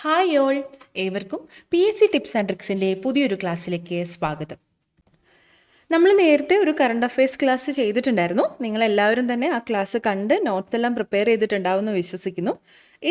Hi all, ഏവർക്കും PSC tips and ട്രിക്സിൻ്റെ പുതിയൊരു ക്ലാസ്സിലേക്ക് സ്വാഗതം. നമ്മൾ നേരത്തെ ഒരു കറണ്ട് അഫയേഴ്സ് ക്ലാസ് ചെയ്തിട്ടുണ്ടായിരുന്നു. നിങ്ങളെല്ലാവരും തന്നെ ആ ക്ലാസ് കണ്ട് നോട്ട്സ് എല്ലാം പ്രിപ്പയർ ചെയ്തിട്ടുണ്ടാവുമെന്ന് വിശ്വസിക്കുന്നു.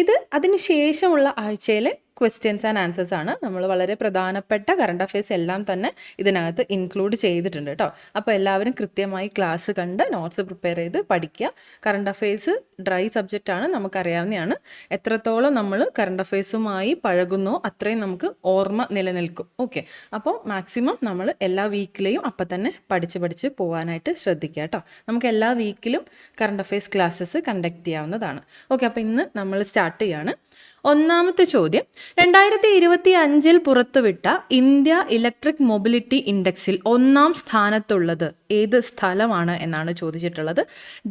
ഇത് അതിന് ശേഷമുള്ള ആഴ്ചയിലെ ക്വസ്റ്റ്യൻസ് ആൻഡ് ആൻസേഴ്സ് ആണ്. നമ്മൾ വളരെ പ്രധാനപ്പെട്ട കറണ്ട് അഫയേഴ്സ് എല്ലാം തന്നെ ഇതിനകത്ത് ഇൻക്ലൂഡ് ചെയ്തിട്ടുണ്ട് കേട്ടോ. അപ്പോൾ എല്ലാവരും കൃത്യമായി ക്ലാസ് കണ്ട് നോട്ട്സ് പ്രിപ്പയർ ചെയ്ത് പഠിക്കുക. കറണ്ട് അഫയേഴ്സ് ഡ്രൈ സബ്ജക്റ്റ് ആണ്, നമുക്കറിയാവുന്നതാണ്. എത്രത്തോളം നമ്മൾ കറണ്ട് അഫയേഴ്സുമായി പഴകുന്നോ അത്രയും നമുക്ക് ഓർമ്മ നിലനിൽക്കും. ഓക്കെ, അപ്പോൾ മാക്സിമം നമ്മൾ എല്ലാ വീക്കിലെയും അപ്പം തന്നെ പഠിച്ച് പോകാനായിട്ട് ശ്രദ്ധിക്കുക കേട്ടോ. നമുക്ക് എല്ലാ വീക്കിലും കറണ്ട് അഫയേഴ്സ് ക്ലാസ്സസ് കണ്ടക്ട് ചെയ്യാവുന്നതാണ്. ഓക്കെ, അപ്പോൾ ഇന്ന് നമ്മൾ സ്റ്റാർട്ട് ചെയ്യാണ്. ഒന്നാമത്തെ ചോദ്യം, 2025 പുറത്തുവിട്ട ഇന്ത്യ ഇലക്ട്രിക് മൊബിലിറ്റി ഇൻഡെക്സിൽ 1-ാം സ്ഥാനത്തുള്ളത് ഏത് സ്ഥലമാണ് എന്നാണ് ചോദിച്ചിട്ടുള്ളത്.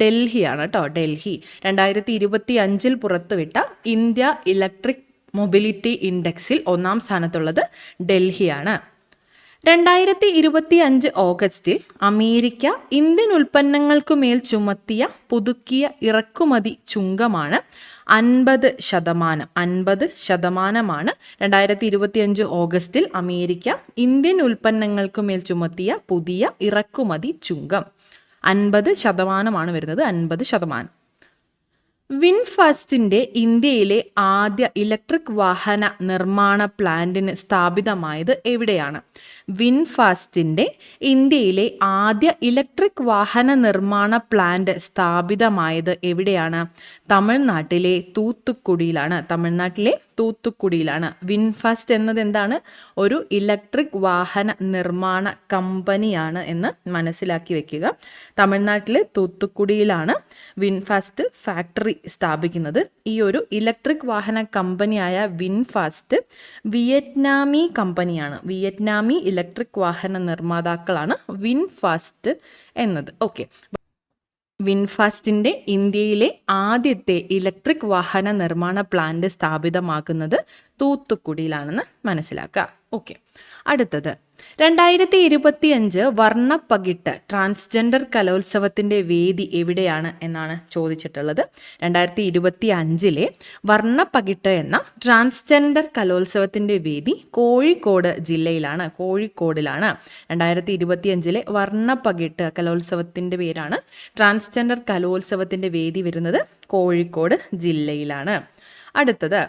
ഡൽഹിയാണ് കേട്ടോ. ഡൽഹി 2025 പുറത്തുവിട്ട ഇന്ത്യ ഇലക്ട്രിക് മൊബിലിറ്റി ഇൻഡെക്സിൽ 1-ാം സ്ഥാനത്തുള്ളത് ഡൽഹിയാണ്. 2025 ഓഗസ്റ്റിൽ അമേരിക്ക ഇന്ത്യൻ ഉൽപ്പന്നങ്ങൾക്കുമേൽ ചുമത്തിയ പുതുക്കിയ ഇറക്കുമതി ചുങ്കമാണ് 50%. 50%മാണ് 2025 ഓഗസ്റ്റിൽ അമേരിക്ക ഇന്ത്യൻ ഉൽപ്പന്നങ്ങൾക്കുമേൽ ചുമത്തിയ പുതിയ ഇറക്കുമതി ചുങ്കം. 50%മാണ് വരുന്നത്. 50%. വിൻഫാസ്റ്റിൻ്റെ ഇന്ത്യയിലെ ആദ്യ ഇലക്ട്രിക് വാഹന നിർമ്മാണ പ്ലാന്റിന് സ്ഥാപിതമായത് എവിടെയാണ്? വിൻഫാസ്റ്റിൻ്റെ ഇന്ത്യയിലെ ആദ്യ ഇലക്ട്രിക് വാഹന നിർമ്മാണ പ്ലാന്റ് സ്ഥാപിതമായത് എവിടെയാണ്? തമിഴ്നാട്ടിലെ തൂത്തുക്കുടിയിലാണ്. തമിഴ്നാട്ടിലെ തൂത്തുക്കുടിയിലാണ്. വിൻഫാസ്റ്റ് എന്നത് എന്താണ്? ഒരു ഇലക്ട്രിക് വാഹന നിർമ്മാണ കമ്പനിയാണ് എന്ന് മനസ്സിലാക്കി വെക്കുക. തമിഴ്നാട്ടിലെ തൂത്തുക്കുടിയിലാണ് വിൻഫാസ്റ്റ് ഫാക്ടറി സ്ഥാപിക്കുന്നത്. ഈ ഒരു ഇലക്ട്രിക് വാഹന കമ്പനിയായ വിൻഫാസ്റ്റ് വിയറ്റ്നാമി കമ്പനിയാണ്. വിയറ്റ്നാമി ഇലക്ട്രിക് വാഹന നിർമ്മാതാക്കളാണ് വിൻഫാസ്റ്റ് എന്നത്. ഓക്കെ, വിൻഫാസ്റ്റിൻ്റെ ഇന്ത്യയിലെ ആദ്യത്തെ ഇലക്ട്രിക് വാഹന നിർമ്മാണ പ്ലാന്റ് സ്ഥാപിതമാക്കുന്നത് തൂത്തുക്കുടിയിലാണെന്ന് മനസ്സിലാക്കുക. ഓക്കെ, അടുത്തത് 2025 വർണ്ണപ്പകിട്ട് ട്രാൻസ്ജെൻഡർ കലോത്സവത്തിൻ്റെ വേദി എവിടെയാണ് എന്നാണ് ചോദിച്ചിട്ടുള്ളത്. 2025 വർണ്ണപ്പകിട്ട് എന്ന ട്രാൻസ്ജെൻഡർ കലോത്സവത്തിൻ്റെ വേദി കോഴിക്കോട് ജില്ലയിലാണ്. കോഴിക്കോടിലാണ് 2025 വർണ്ണപ്പകിട്ട് കലോത്സവത്തിൻ്റെ പേരാണ്. ട്രാൻസ്ജെൻഡർ കലോത്സവത്തിൻ്റെ വേദി വരുന്നത് കോഴിക്കോട് ജില്ലയിലാണ്. അടുത്തത്,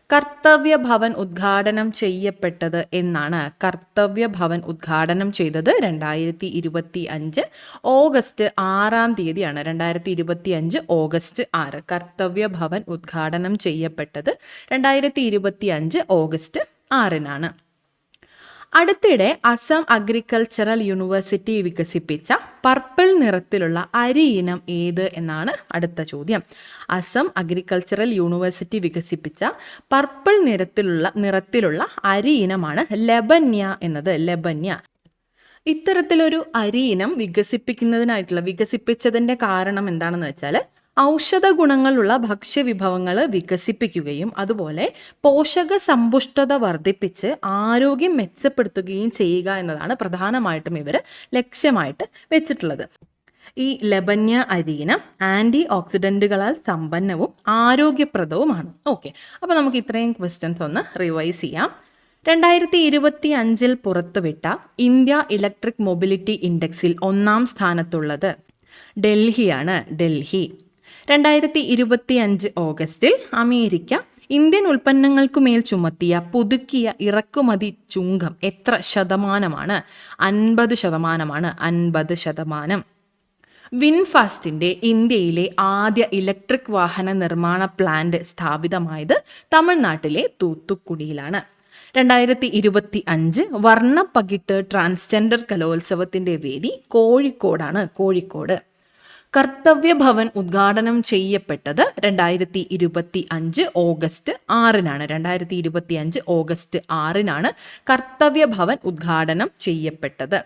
കർത്തവ്യ ഭവൻ ഉദ്ഘാടനം ചെയ്യപ്പെട്ടത് എന്നാണ്? കർത്തവ്യ ഭവൻ ഉദ്ഘാടനം ചെയ്തത് 2025 ഓഗസ്റ്റ് 6-ാം തീയതിയാണ്. 2025 ഓഗസ്റ്റ് 6. കർത്തവ്യ ഭവൻ ഉദ്ഘാടനം ചെയ്യപ്പെട്ടത് 2025 ഓഗസ്റ്റ് 6-നാണ്. അടുത്തിടെ അസം അഗ്രികൾച്ചറൽ യൂണിവേഴ്സിറ്റി വികസിപ്പിച്ച പർപ്പിൾ നിറത്തിലുള്ള അരി ഇനം ഏത് എന്നാണ് അടുത്ത ചോദ്യം. അസം അഗ്രികൾച്ചറൽ യൂണിവേഴ്സിറ്റി വികസിപ്പിച്ച പർപ്പിൾ നിറത്തിലുള്ള അരി ഇനമാണ് ലബന്യ എന്നത്. ലബന്യ. ഇത്തരത്തിലൊരു അരി ഇനം വികസിപ്പിച്ചതിൻ്റെ കാരണം എന്താണെന്ന് വെച്ചാൽ ഔഷധ ഗുണങ്ങളുള്ള ഭക്ഷ്യവിഭവങ്ങൾ വികസിപ്പിക്കുകയും അതുപോലെ പോഷക സമ്പുഷ്ടത വർദ്ധിപ്പിച്ച് ആരോഗ്യം മെച്ചപ്പെടുത്തുകയും ചെയ്യുക എന്നതാണ് പ്രധാനമായിട്ടും ഇവർ ലക്ഷ്യമായിട്ട് വെച്ചിട്ടുള്ളത്. ഈ ലബന്യ അരിയിനം ആൻറ്റി ഓക്സിഡൻറ്റുകളാൽ സമ്പന്നവും ആരോഗ്യപ്രദവുമാണ്. ഓക്കെ, അപ്പോൾ നമുക്ക് ഇത്രയും ക്വസ്റ്റ്യൻസ് ഒന്ന് റിവൈസ് ചെയ്യാം. 2025 പുറത്തുവിട്ട ഇന്ത്യ ഇലക്ട്രിക് മൊബിലിറ്റി ഇൻഡെക്സിൽ 1-ാം സ്ഥാനത്തുള്ളത് ഡൽഹിയാണ്. ഡൽഹി. 2025 ഓഗസ്റ്റിൽ അമേരിക്ക ഇന്ത്യൻ ഉൽപ്പന്നങ്ങൾക്കുമേൽ ചുമത്തിയ പുതുക്കിയ ഇറക്കുമതി ചുങ്കം എത്ര ശതമാനമാണ്? 50%മാണ്. 50%. വിൻഫാസ്റ്റിൻ്റെ ഇന്ത്യയിലെ ആദ്യ ഇലക്ട്രിക് വാഹന നിർമ്മാണ പ്ലാന്റ് സ്ഥാപിതമായത് തമിഴ്നാട്ടിലെ തൂത്തുക്കുടിയിലാണ്. 2025 വർണ്ണപ്പകിട്ട് ട്രാൻസ്ജെൻഡർ കലോത്സവത്തിൻ്റെ വേദി കോഴിക്കോടാണ്. കോഴിക്കോട്. കർത്തവ്യ ഭവൻ ഉദ്ഘാടനം ചെയ്യപ്പെട്ടത് 2025 ഓഗസ്റ്റ് 6-നാണ്. 2025 ഓഗസ്റ്റ് 6-നാണ് കർത്തവ്യ ഭവൻ ഉദ്ഘാടനം ചെയ്യപ്പെട്ടത്.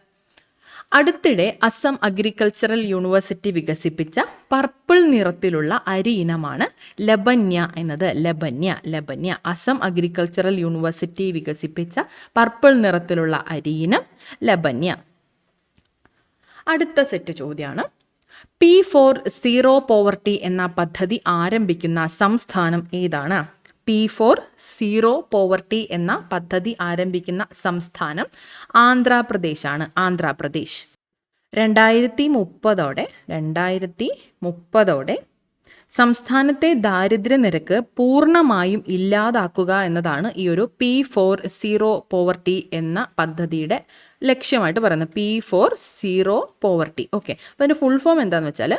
അടുത്തിടെ അസം അഗ്രികൾച്ചറൽ യൂണിവേഴ്സിറ്റി വികസിപ്പിച്ച പർപ്പിൾ നിറത്തിലുള്ള അരി ഇനമാണ് ലബന്യ എന്നത്. ലബന്യ. ലബന്യ. അസം അഗ്രികൾച്ചറൽ യൂണിവേഴ്സിറ്റി വികസിപ്പിച്ച പർപ്പിൾ നിറത്തിലുള്ള അരി ഇനം ലബന്യ. അടുത്ത സെറ്റ് ചോദ്യമാണ്, P4 സീറോ പോവർട്ടി എന്ന പദ്ധതി ആരംഭിക്കുന്ന സംസ്ഥാനം ഏതാണ്? P4 സീറോ പോവർട്ടി എന്ന പദ്ധതി ആരംഭിക്കുന്ന സംസ്ഥാനം ആന്ധ്രാപ്രദേശാണ്. ആന്ധ്രാപ്രദേശ് 2030 സംസ്ഥാനത്തെ ദാരിദ്ര്യ നിരക്ക് പൂർണ്ണമായും ഇല്ലാതാക്കുക എന്നതാണ് ഈ ഒരു P4 സീറോ പോവർട്ടി എന്ന പദ്ധതിയുടെ ലക്ഷ്യമായിട്ട് പറയുന്നത്. P4 zero poverty. ഓക്കെ, അപ്പോൾ അതിൻ്റെ ഫുൾ ഫോം എന്താണെന്ന് വെച്ചാൽ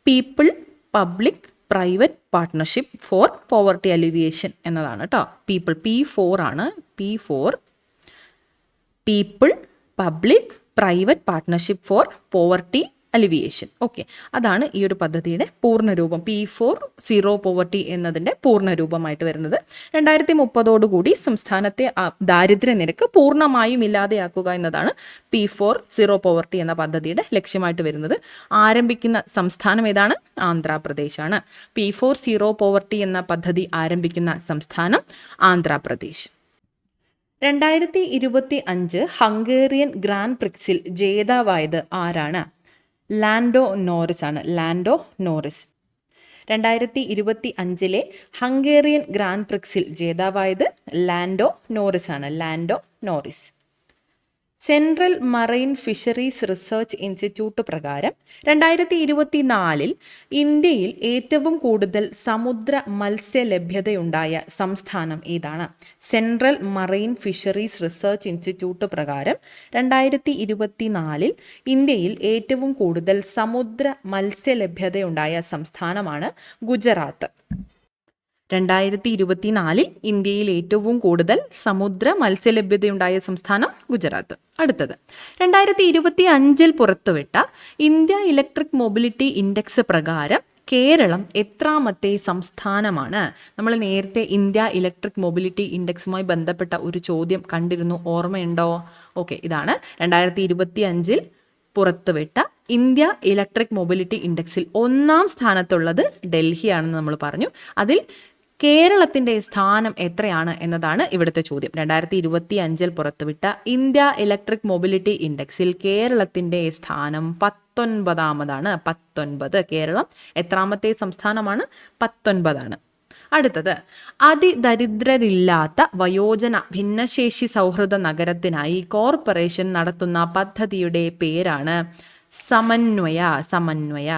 people public private partnership for poverty alleviation എന്നതാണ് കേട്ടോ. പീപ്പിൾ P4 ആണ്. P4 people public private partnership for poverty alleviation. Okay, അതാണ് ഈ ഒരു പദ്ധതിയുടെ പൂർണ്ണരൂപം. P4 സീറോ പോവർട്ടി എന്നതിൻ്റെ പൂർണ്ണരൂപമായിട്ട് വരുന്നത്. 2030 സംസ്ഥാനത്തെ ദാരിദ്ര്യ നിരക്ക് പൂർണ്ണമായും ഇല്ലാതെയാക്കുക എന്നതാണ് P4 സീറോ പോവർട്ടി എന്ന പദ്ധതിയുടെ ലക്ഷ്യമായിട്ട് വരുന്നത്. ആരംഭിക്കുന്ന സംസ്ഥാനം ഏതാണ്? ആന്ധ്രാപ്രദേശാണ്. P4 സീറോ പോവർട്ടി എന്ന പദ്ധതി ആരംഭിക്കുന്ന സംസ്ഥാനം ആന്ധ്രാപ്രദേശ്. 2025 ഹംഗേറിയൻ ഗ്രാൻഡ് പ്രിക്സിൽ ജേതാവായത് ആരാണ്? ലാൻഡോ നോറിസ് ആണ്. Lando Norris. 2025 Hungarian grand പ്രിക്സിൽ ജേതാവായത് Lando Norris ആണ്. Lando Norris. Central marine fisheries research institute പ്രകാരം 2024 ഇന്ത്യയിൽ ഏറ്റവും കൂടുതൽ സമുദ്ര മത്സ്യലഭ്യതയുണ്ടായ സംസ്ഥാനം ഏതാണ്? Central marine fisheries research institute പ്രകാരം 2024 ഇന്ത്യയിൽ ഏറ്റവും കൂടുതൽ സമുദ്ര മത്സ്യലഭ്യതയുണ്ടായ സംസ്ഥാനമാണ് ഗുജറാത്ത്. 2024 ഇന്ത്യയിൽ ഏറ്റവും കൂടുതൽ സമുദ്ര മത്സ്യലഭ്യതയുണ്ടായ സംസ്ഥാനം ഗുജറാത്ത്. അടുത്തത് 2025 പുറത്തുവിട്ട ഇന്ത്യ ഇലക്ട്രിക് മൊബിലിറ്റി ഇൻഡെക്സ് പ്രകാരം കേരളം എത്രാമത്തെ സംസ്ഥാനമാണ്? നമ്മൾ നേരത്തെ ഇന്ത്യ ഇലക്ട്രിക് മൊബിലിറ്റി ഇൻഡെക്സുമായി ബന്ധപ്പെട്ട ഒരു ചോദ്യം കണ്ടിരുന്നു, ഓർമ്മയുണ്ടോ? ഓക്കെ, ഇതാണ് 2025 പുറത്തുവിട്ട ഇന്ത്യ ഇലക്ട്രിക് മൊബിലിറ്റി ഇൻഡെക്സിൽ 1ാം സ്ഥാനത്തുള്ളത് ഡൽഹിയാണെന്ന് നമ്മൾ പറഞ്ഞു. അതിൽ കേരളത്തിൻ്റെ സ്ഥാനം എത്രയാണ് എന്നതാണ് ഇവിടുത്തെ ചോദ്യം. 2025 പുറത്തുവിട്ട ഇന്ത്യ ഇലക്ട്രിക് മൊബിലിറ്റി ഇൻഡെക്സിൽ കേരളത്തിൻ്റെ സ്ഥാനം 19ാമതാണ്. 19. കേരളം എത്രാമത്തെ സംസ്ഥാനമാണ്? 19ആണ്. അടുത്തത് അതിദരിദ്രരില്ലാത്ത വയോജന ഭിന്നശേഷി സൗഹൃദ നഗരത്തിനായി കോർപ്പറേഷൻ നടത്തുന്ന പദ്ധതിയുടെ പേരാണ് സമന്വയ. സമന്വയ.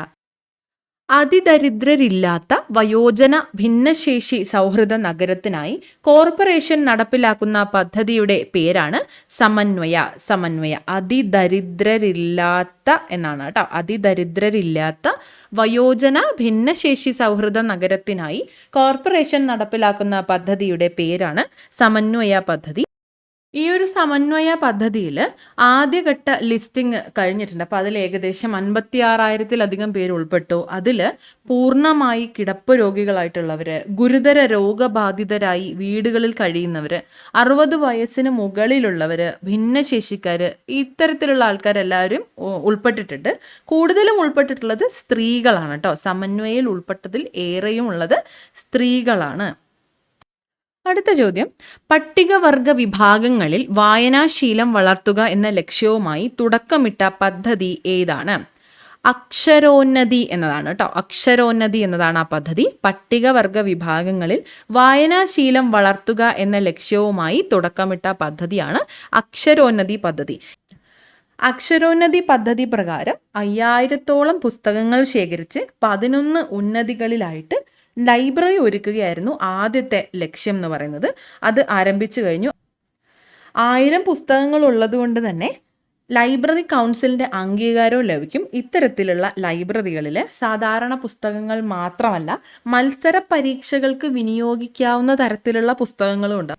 അതിദരിദ്രരില്ലാത്ത വയോജന ഭിന്നശേഷി സൗഹൃദ നഗരത്തിനായി കോർപ്പറേഷൻ നടപ്പിലാക്കുന്ന പദ്ധതിയുടെ പേരാണ് സമന്വയ. സമന്വയ. അതിദരിദ്രരില്ലാത്ത എന്നാണ് കേട്ടോ. അതിദരിദ്രരില്ലാത്ത വയോജന ഭിന്നശേഷി സൗഹൃദ നഗരത്തിനായി കോർപ്പറേഷൻ നടപ്പിലാക്കുന്ന പദ്ധതിയുടെ പേരാണ് സമന്വയ പദ്ധതി. ഈ ഒരു സമന്വയ പദ്ധതിയിൽ ആദ്യഘട്ട ലിസ്റ്റിംഗ് കഴിഞ്ഞിട്ടുണ്ട്. അപ്പോൾ അതിൽ ഏകദേശം 56,000-ലധികം പേര് ഉൾപ്പെട്ടു. അതിൽ പൂർണ്ണമായി കിടപ്പ് രോഗികളായിട്ടുള്ളവർ, ഗുരുതര രോഗബാധിതരായി വീടുകളിൽ കഴിയുന്നവർ, 60 വയസ്സിന് മുകളിലുള്ളവർ, ഭിന്നശേഷിക്കാർ, ഇത്തരത്തിലുള്ള ആൾക്കാരെല്ലാവരും ഉൾപ്പെട്ടിട്ടുണ്ട്. കൂടുതലും ഉൾപ്പെട്ടിട്ടുള്ളത് സ്ത്രീകളാണ് കേട്ടോ. സമന്വയയിൽ ഉൾപ്പെട്ടതിൽ ഏറെയും ഉള്ളത് സ്ത്രീകളാണ്. അടുത്ത ചോദ്യം, പട്ടികവർഗ വിഭാഗങ്ങളിൽ വായനാശീലം വളർത്തുക എന്ന ലക്ഷ്യവുമായി തുടക്കമിട്ട പദ്ധതി ഏതാണ്? അക്ഷരോന്നതി എന്നതാണ് കേട്ടോ. അക്ഷരോന്നതി എന്നതാണ് ആ പദ്ധതി. പട്ടികവർഗ വിഭാഗങ്ങളിൽ വായനാശീലം വളർത്തുക എന്ന ലക്ഷ്യവുമായി തുടക്കമിട്ട പദ്ധതിയാണ് അക്ഷരോന്നതി പദ്ധതി. അക്ഷരോന്നതി പദ്ധതി പ്രകാരം 5000-ഓളം പുസ്തകങ്ങൾ ശേഖരിച്ച് 11 ഉന്നതികളിലായിട്ട് ലൈബ്രറി ഒരുക്കുകയായിരുന്നു ആദ്യത്തെ ലക്ഷ്യം എന്ന് പറയുന്നത്. അത് ആരംഭിച്ചു കഴിഞ്ഞു. 1000 പുസ്തകങ്ങൾ ഉള്ളത് കൊണ്ട് തന്നെ ലൈബ്രറി കൗൺസിലിൻ്റെ അംഗീകാരവും ലഭിക്കും. ഇത്തരത്തിലുള്ള ലൈബ്രറികളിൽ സാധാരണ പുസ്തകങ്ങൾ മാത്രമല്ല, മത്സര പരീക്ഷകൾക്ക് വിനിയോഗിക്കാവുന്ന തരത്തിലുള്ള പുസ്തകങ്ങളും ഉണ്ട്.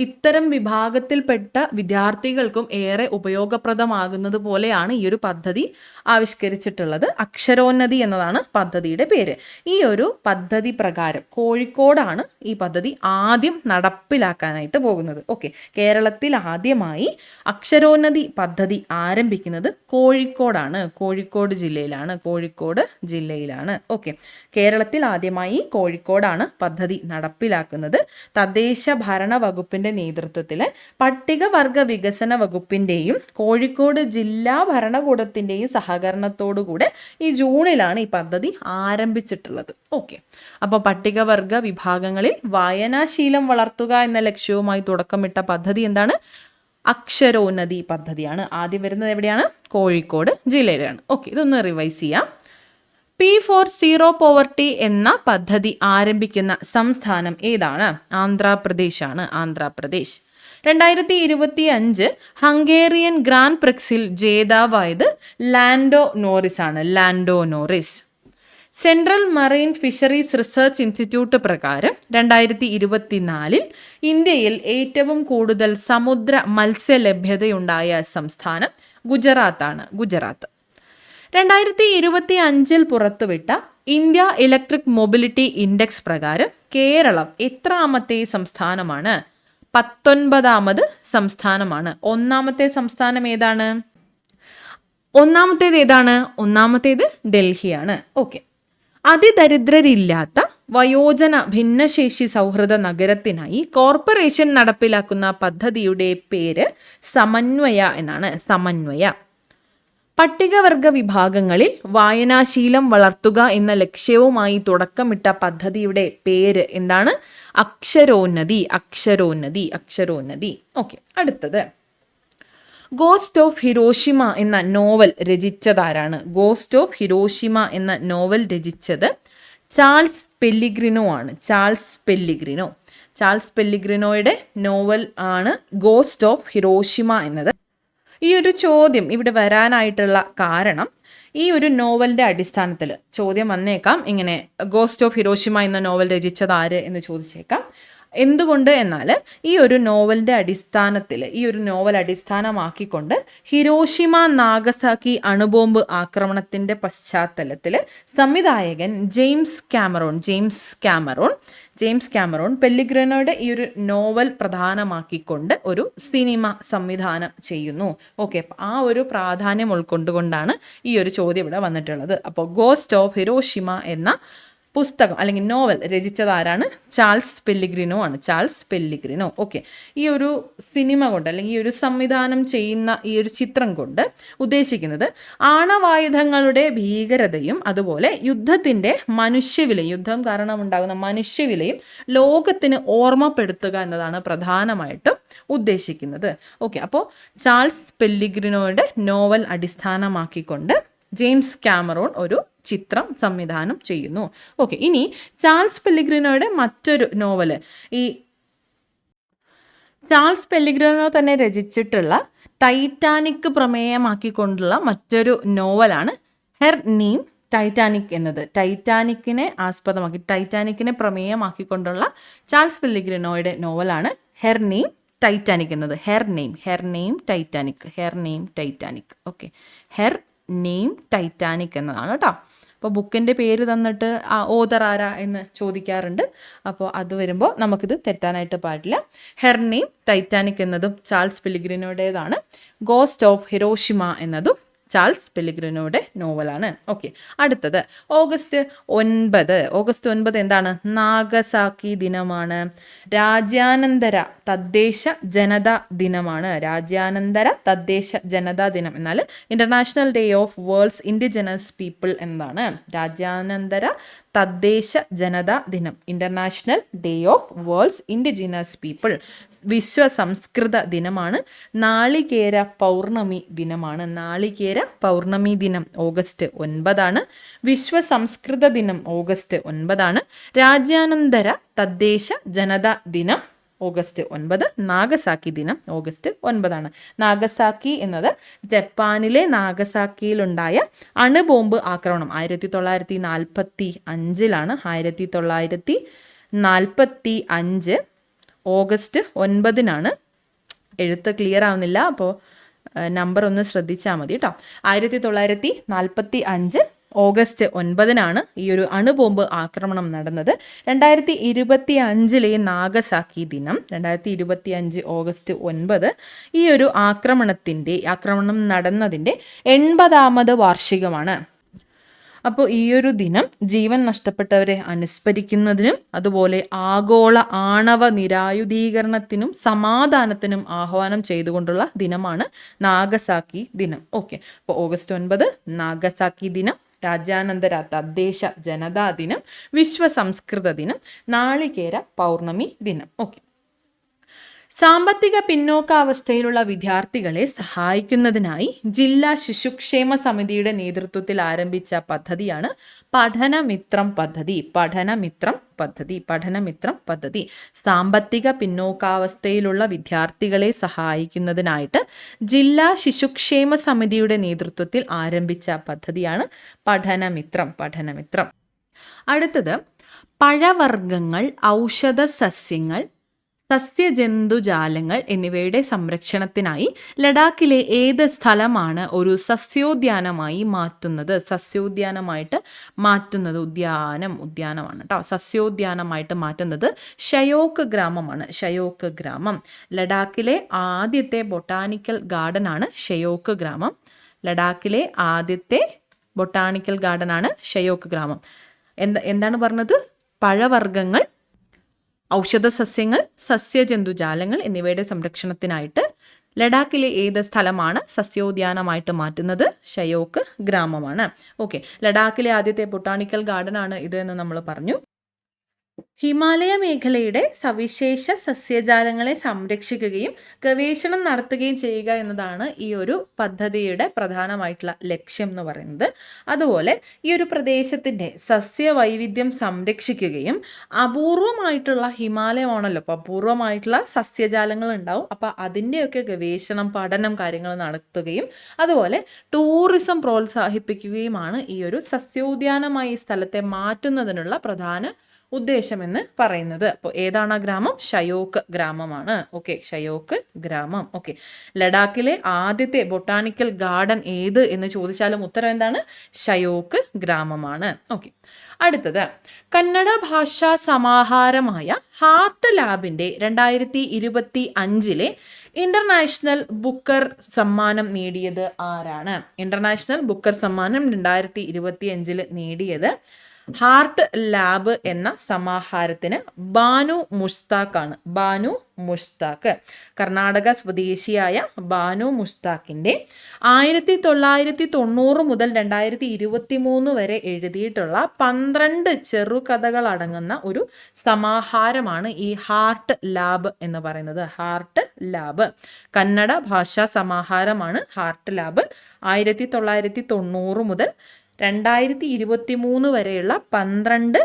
ഇത്തരം വിഭാഗത്തിൽപ്പെട്ട വിദ്യാർത്ഥികൾക്കും ഏറെ ഉപയോഗപ്രദമാകുന്നത് പോലെയാണ് ഈ ഒരു പദ്ധതി ആവിഷ്കരിച്ചിട്ടുള്ളത്. അക്ഷരോന്നതി എന്നതാണ് പദ്ധതിയുടെ പേര്. ഈ ഒരു പദ്ധതി പ്രകാരം കോഴിക്കോടാണ് ഈ പദ്ധതി ആദ്യം നടപ്പിലാക്കാനായിട്ട് പോകുന്നത്. ഓക്കെ, കേരളത്തിൽ ആദ്യമായി അക്ഷരോന്നതി പദ്ധതി ആരംഭിക്കുന്നത് കോഴിക്കോടാണ്. കോഴിക്കോട് ജില്ലയിലാണ്. ഓക്കെ, കേരളത്തിൽ ആദ്യമായി കോഴിക്കോടാണ് പദ്ധതി നടപ്പിലാക്കുന്നത്. തദ്ദേശ ഭരണ വകുപ്പിന് വകുപ്പിൻ്റെ നേതൃത്വത്തിൽ പട്ടികവർഗ വികസന വകുപ്പിൻ്റെയും കോഴിക്കോട് ജില്ലാ ഭരണകൂടത്തിൻ്റെയും സഹകരണത്തോടുകൂടെ ഈ ജൂണിലാണ് ഈ പദ്ധതി ആരംഭിച്ചിട്ടുള്ളത്. ഓക്കെ, അപ്പോൾ പട്ടികവർഗ വിഭാഗങ്ങളിൽ വായനാശീലം വളർത്തുക എന്ന ലക്ഷ്യവുമായി തുടക്കമിട്ട പദ്ധതി എന്താണ്? അക്ഷരോന്നതി പദ്ധതിയാണ്. ആദ്യം വരുന്നത് എവിടെയാണ്? കോഴിക്കോട് ജില്ലയിലാണ്. ഓക്കെ, ഇതൊന്ന് റിവൈസ് ചെയ്യാം. P4 സീറോ പോവർട്ടി എന്ന പദ്ധതി ആരംഭിക്കുന്ന സംസ്ഥാനം ഏതാണ്? ആന്ധ്രാപ്രദേശാണ്. Andhra Pradesh. 2025 Hungarian grand പ്രിക്സിൽ ജേതാവായത് Lando Norris ആണ്. Lando Norris. Central marine fisheries research institute പ്രകാരം 2024 ഇന്ത്യയിൽ ഏറ്റവും കൂടുതൽ സമുദ്ര മത്സ്യലഭ്യതയുണ്ടായ സംസ്ഥാനം ഗുജറാത്താണ്. ഗുജറാത്ത്. 2025 പുറത്തുവിട്ട ഇന്ത്യ ഇലക്ട്രിക് മൊബിലിറ്റി ഇൻഡെക്സ് പ്രകാരം കേരളം എത്രാമത്തെ സംസ്ഥാനമാണ്? 19ാമത് സംസ്ഥാനമാണ്. ഒന്നാമത്തെ സംസ്ഥാനം ഏതാണ്? ഒന്നാമത്തേത് ഡൽഹിയാണ്. ഓക്കെ. അതിദരിദ്രരില്ലാത്ത വയോജന ഭിന്നശേഷി സൗഹൃദ നഗരത്തിനായി കോർപ്പറേഷൻ നടപ്പിലാക്കുന്ന പദ്ധതിയുടെ പേര് സമന്വയ എന്നാണ്. സമന്വയ. പട്ടികവർഗ വിഭാഗങ്ങളിൽ വായനാശീലം വളർത്തുക എന്ന ലക്ഷ്യവുമായി തുടക്കമിട്ട പദ്ധതിയുടെ പേര് എന്താണ്? അക്ഷരോന്നതി. അക്ഷരോന്നതി. അക്ഷരോന്നതി. ഓക്കെ, അടുത്തത് ഗോസ്റ്റ് ഓഫ് ഹിരോഷിമ എന്ന നോവൽ രചിച്ചതാരാണ്? ഗോസ്റ്റ് ഓഫ് ഹിരോഷിമ എന്ന നോവൽ രചിച്ചത് ചാൾസ് പെല്ലിഗ്രിനോ ആണ്. ചാൾസ് പെല്ലിഗ്രിനോ. ചാൾസ് പെല്ലിഗ്രിനോയുടെ നോവൽ ആണ് ഗോസ്റ്റ് ഓഫ് ഹിരോഷിമ എന്നത്. ഈ ഒരു ചോദ്യം ഇവിടെ വരാനായിട്ടുള്ള കാരണം ഈ ഒരു നോവലിൻ്റെ അടിസ്ഥാനത്തിൽ ചോദ്യം വന്നേക്കാം. ഇങ്ങനെ ഗോസ്റ്റ് ഓഫ് ഹിരോഷിമ എന്ന നോവൽ രചിച്ചത് ആര് എന്ന് ചോദിച്ചേക്കാം. എന്തുകൊണ്ട് എന്നാൽ ഈ ഒരു നോവലിൻ്റെ അടിസ്ഥാനത്തിൽ, ഈ ഒരു നോവൽ അടിസ്ഥാനമാക്കിക്കൊണ്ട് ഹിരോഷിമ നാഗസാക്കി അണുബോംബ് ആക്രമണത്തിൻ്റെ പശ്ചാത്തലത്തിൽ സംവിധായകൻ ജെയിംസ് കാമറോൺ പെല്ലിഗ്രിനോയുടെ ഈ ഒരു നോവൽ പ്രധാനമാക്കിക്കൊണ്ട് ഒരു സിനിമ സംവിധാനം ചെയ്യുന്നു. ഓക്കെ, ആ ഒരു പ്രാധാന്യം ഉൾക്കൊണ്ടുകൊണ്ടാണ് ഈ ഒരു ചോദ്യം ഇവിടെ വന്നിട്ടുള്ളത്. അപ്പോൾ ഗോസ്റ്റ് ഓഫ് ഹിരോഷിമ എന്ന പുസ്തകം അല്ലെങ്കിൽ നോവൽ രചിച്ചത് ആരാണ്? ചാൾസ് പെല്ലിഗ്രിനോ ആണ്. ചാൾസ് പെല്ലിഗ്രിനോ. ഓക്കെ, ഈ ഒരു സിനിമ കൊണ്ട് അല്ലെങ്കിൽ ഈ ഒരു സംവിധാനം ചെയ്യുന്ന ഈ ഒരു ചിത്രം കൊണ്ട് ഉദ്ദേശിക്കുന്നത് ആണവായുധങ്ങളുടെ ഭീകരതയും അതുപോലെ യുദ്ധത്തിൻ്റെ മനുഷ്യവിലയും, യുദ്ധം കാരണം ഉണ്ടാകുന്ന മനുഷ്യവിലയും ലോകത്തിന് ഓർമ്മപ്പെടുത്തുക എന്നതാണ് പ്രധാനമായിട്ടും ഉദ്ദേശിക്കുന്നത്. ഓക്കെ, അപ്പോൾ ചാൾസ് പെല്ലിഗ്രിനോയുടെ നോവൽ അടിസ്ഥാനമാക്കിക്കൊണ്ട് ജെയിംസ് കാമറോൺ ഒരു ചിത്രം സംവിധാനം ചെയ്യുന്നു. ഓക്കെ, ഇനി ചാൾസ് പെല്ലിഗ്രിനോയുടെ മറ്റൊരു നോവല്, ഈ ചാൾസ് പെല്ലിഗ്രിനോ തന്നെ രചിച്ചിട്ടുള്ള ടൈറ്റാനിക് പ്രമേയമാക്കിക്കൊണ്ടുള്ള മറ്റൊരു നോവലാണ് ഹെർ നീം ടൈറ്റാനിക് എന്നത്. ടൈറ്റാനിക്കിനെ പ്രമേയമാക്കിക്കൊണ്ടുള്ള ചാൾസ് പെല്ലിഗ്രിനോയുടെ നോവലാണ് ഹെർ നീം ടൈറ്റാനിക് എന്നത്. Her name Titanic. Okay, her name Titanic എന്നതാണ് കേട്ടോ. അപ്പോൾ ബുക്കിൻ്റെ പേര് തന്നിട്ട് ഓതർ ആരാ എന്ന് ചോദിക്കാറുണ്ട്. അപ്പോൾ അത് വരുമ്പോൾ നമുക്കിത് തെറ്റാനായിട്ട് പാടില്ല. ഹെർ നെയിം ടൈറ്റാനിക് എന്നതും ചാൾസ് പെല്ലിഗ്രിനോയുടേതാണ്. ഗോസ്റ്റ് ഓഫ് ഹിരോഷിമ എന്നതും ചാൾസ് പെല്ലിഗ്രിനോയുടെ നോവലാണ്. ഓക്കെ, അടുത്തത് ഓഗസ്റ്റ് 9 എന്താണ്? നാഗസാക്കി ദിനമാണ്. രാജ്യാനന്തര തദ്ദേശ ജനതാ ദിനമാണ്. രാജ്യാനന്തര തദ്ദേശ ജനതാ ദിനം എന്നാൽ international day of world's indigenous people എന്നാണ്. രാജ്യാനന്തര തദ്ദേശ ജനതാ ദിനം, international day of world's indigenous people. വിശ്വ സംസ്കൃത ദിനമാണ്. നാളികേര പൗർണമി ദിനമാണ്. നാളികേര പൗർണമി ദിനം ഓഗസ്റ്റ് 9. വിശ്വ സംസ്കൃത ദിനം ഓഗസ്റ്റ് 9. രാജ്യാനന്തര തദ്ദേശ ജനതാ ദിനം ഓഗസ്റ്റ് 9. നാഗസാക്കി ദിനം ഓഗസ്റ്റ് 9. നാഗസാക്കി എന്നത് ജപ്പാനിലെ നാഗസാക്കിയിലുണ്ടായ അണുബോംബ് ആക്രമണം 1945 1945 ഓഗസ്റ്റ് 9 എഴുത്ത് ക്ലിയർ ആവുന്നില്ല, അപ്പോൾ നമ്പർ ഒന്ന് ശ്രദ്ധിച്ചാൽ മതി കേട്ടോ. 1945 ഓഗസ്റ്റ് 9 ഈ ഒരു അണുബോംബ് ആക്രമണം നടന്നത്. 2025 നാഗസാക്കി ദിനം 2025 ഓഗസ്റ്റ് 9 ഈ ഒരു ആക്രമണം നടന്നതിൻ്റെ 80ാമത് വാർഷികമാണ്. അപ്പോൾ ഈ ഒരു ദിനം ജീവൻ നഷ്ടപ്പെട്ടവരെ അനുസ്മരിക്കുന്നതിനും അതുപോലെ ആഗോള ആണവ നിരായുധീകരണത്തിനും സമാധാനത്തിനും ആഹ്വാനം ചെയ്തുകൊണ്ടുള്ള ദിനമാണ് നാഗസാക്കി ദിനം. ഓക്കെ, അപ്പോൾ ഓഗസ്റ്റ് 9 നാഗസാക്കി ദിനം, രാജ്യാനന്തര തദ്ദേശ ജനതാ ദിനം, വിശ്വ സംസ്കൃത ദിനം, നാളികേര പൗർണമി ദിനം. ഓക്കെ, സാമ്പത്തിക പിന്നോക്കാവസ്ഥയിലുള്ള വിദ്യാർത്ഥികളെ സഹായിക്കുന്നതിനായി ജില്ലാ ശിശുക്ഷേമ സമിതിയുടെ നേതൃത്വത്തിൽ ആരംഭിച്ച പദ്ധതിയാണ് പഠനമിത്രം പദ്ധതി. പഠനമിത്രം പദ്ധതി സാമ്പത്തിക പിന്നോക്കാവസ്ഥയിലുള്ള വിദ്യാർത്ഥികളെ സഹായിക്കുന്നതിനായിട്ട് ജില്ലാ ശിശുക്ഷേമ സമിതിയുടെ നേതൃത്വത്തിൽ ആരംഭിച്ച പദ്ധതിയാണ് പഠനമിത്രം. അടുത്തത് പഴവർഗ്ഗങ്ങൾ, ഔഷധ സസ്യങ്ങൾ, സസ്യജന്തുജാലങ്ങൾ എന്നിവയുടെ സംരക്ഷണത്തിനായി ലഡാക്കിലെ ഏത് സ്ഥലമാണ് ഒരു സസ്യോദ്യാനമായി മാറ്റുന്നത്? ഉദ്യാനമാണ് കേട്ടോ. സസ്യോദ്യാനമായിട്ട് മാറ്റുന്നത് ഷയോക്ക് ഗ്രാമമാണ്. ലഡാക്കിലെ ആദ്യത്തെ ബൊട്ടാണിക്കൽ ഗാർഡൻ ആണ് ഷയോക്ക് ഗ്രാമം. എന്താണ് പറഞ്ഞത്? പഴവർഗ്ഗങ്ങൾ, ഔഷധ സസ്യങ്ങൾ, സസ്യജന്തുജാലങ്ങൾ എന്നിവയുടെ സംരക്ഷണത്തിനായിട്ട് ലഡാക്കിലെ ഏത് സ്ഥലമാണ് സസ്യോദ്യാനമായിട്ട് മാറ്റുന്നത്? ഷയോക്ക് ഗ്രാമമാണ്. ഓക്കെ, ലഡാക്കിലെ ആദ്യത്തെ ബൊട്ടാണിക്കൽ ഗാർഡൻ ആണ് ഇത് എന്ന് നമ്മൾ പറഞ്ഞു. ഹിമാലയ മേഖലയുടെ സവിശേഷ സസ്യജാലങ്ങളെ സംരക്ഷിക്കുകയും ഗവേഷണം നടത്തുകയും ചെയ്യുക എന്നതാണ് ഈ ഒരു പദ്ധതിയുടെ പ്രധാനമായിട്ടുള്ള ലക്ഷ്യം എന്ന് പറയുന്നത്. അതുപോലെ ഈ ഒരു പ്രദേശത്തിൻ്റെ സസ്യവൈവിധ്യം സംരക്ഷിക്കുകയും അപൂർവമായിട്ടുള്ള ഹിമാലയമാണല്ലോ, അപ്പോൾ അപൂർവമായിട്ടുള്ള സസ്യജാലങ്ങൾ ഉണ്ടാവും. അപ്പോൾ അതിൻ്റെയൊക്കെ ഗവേഷണം, പഠനം, കാര്യങ്ങൾ നടത്തുകയും അതുപോലെ ടൂറിസം പ്രോത്സാഹിപ്പിക്കുകയുമാണ് ഈ ഒരു സസ്യോദ്യാനമായി സ്ഥലത്തെ മാറ്റുന്നതിനുള്ള പ്രധാന ഉദ്ദേശമെന്ന് പറയുന്നത്. അപ്പോൾ ഏതാണ് ആ ഗ്രാമം? ഷയോക്ക് ഗ്രാമമാണ്. ഓക്കെ, ഷയോക്ക് ഗ്രാമം. ഓക്കെ, ലഡാക്കിലെ ആദ്യത്തെ ബൊട്ടാണിക്കൽ ഗാർഡൻ ഏത് എന്ന് ചോദിച്ചാലും ഉത്തരം എന്താണ്? ഷയോക്ക് ഗ്രാമമാണ്. ഓക്കെ, അടുത്തത് കന്നഡ ഭാഷാ സമാഹാരമായ ഹാർട്ട് ലാബിൻ്റെ 2025 ഇന്റർനാഷണൽ ബുക്കർ സമ്മാനം നേടിയത് ആരാണ്? ഇന്റർനാഷണൽ ബുക്കർ സമ്മാനം 2025 നേടിയത് ഹാർട്ട് ലാബ് എന്ന സമാഹാരത്തിന് ബാനു മുഷ്താഖ്. കർണാടക സ്വദേശിയായ ബാനു മുഷ്താഖിൻ്റെ 1990 മുതൽ 2023 വരെ എഴുതിയിട്ടുള്ള 12 ചെറുകഥകൾ അടങ്ങുന്ന ഒരു സമാഹാരമാണ് ഈ ഹാർട്ട് ലാബ് എന്ന് പറയുന്നത്. ഹാർട്ട് ലാബ് കന്നഡ ഭാഷാ സമാഹാരമാണ് ഹാർട്ട് ലാബ്. 1990 മുതൽ 2023 വരെയുള്ള 12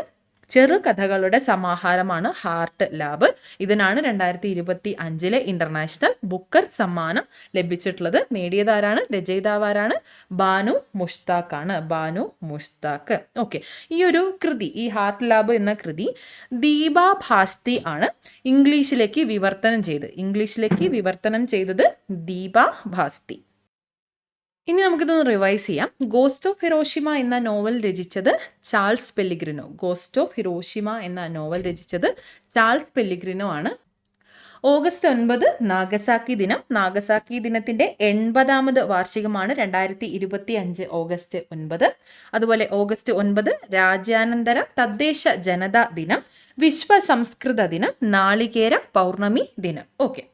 ചെറുകഥകളുടെ സമാഹാരമാണ് ഹാർട്ട് ലാബ്. ഇതിനാണ് 2025 ഇന്റർനാഷണൽ ബുക്കർ സമ്മാനം ലഭിച്ചിട്ടുള്ളത്. നേടിയതാരാണ്? രചയിതാവാരാണ്? ബാനു മുഷ്താഖ്. ഓക്കെ, ഈ ഒരു കൃതി, ഈ ഹാർട്ട് ലാബ് എന്ന കൃതി ദീപ ഭാസ്തി ആണ് ഇംഗ്ലീഷിലേക്ക് വിവർത്തനം ചെയ്തത് ദീപ ഭാസ്തി. ഇനി നമുക്കിതൊന്ന് റിവൈസ് ചെയ്യാം. ഗോസ്റ്റ് ഓഫ് ഹിരോഷിമ എന്ന നോവൽ രചിച്ചത് ചാൾസ് പെല്ലിഗ്രിനോ ആണ്. ഓഗസ്റ്റ് 9 നാഗസാക്കി ദിനം. നാഗസാക്കി ദിനത്തിന്റെ 80ാമത് വാർഷികമാണ് 2025 ഓഗസ്റ്റ് 9. അതുപോലെ ഓഗസ്റ്റ് 9 രാജ്യാനന്തര തദ്ദേശ ജനതാ ദിനം, വിശ്വ സംസ്കൃത ദിനം, നാളികേര പൗർണമി ദിനം. ഓക്കെ,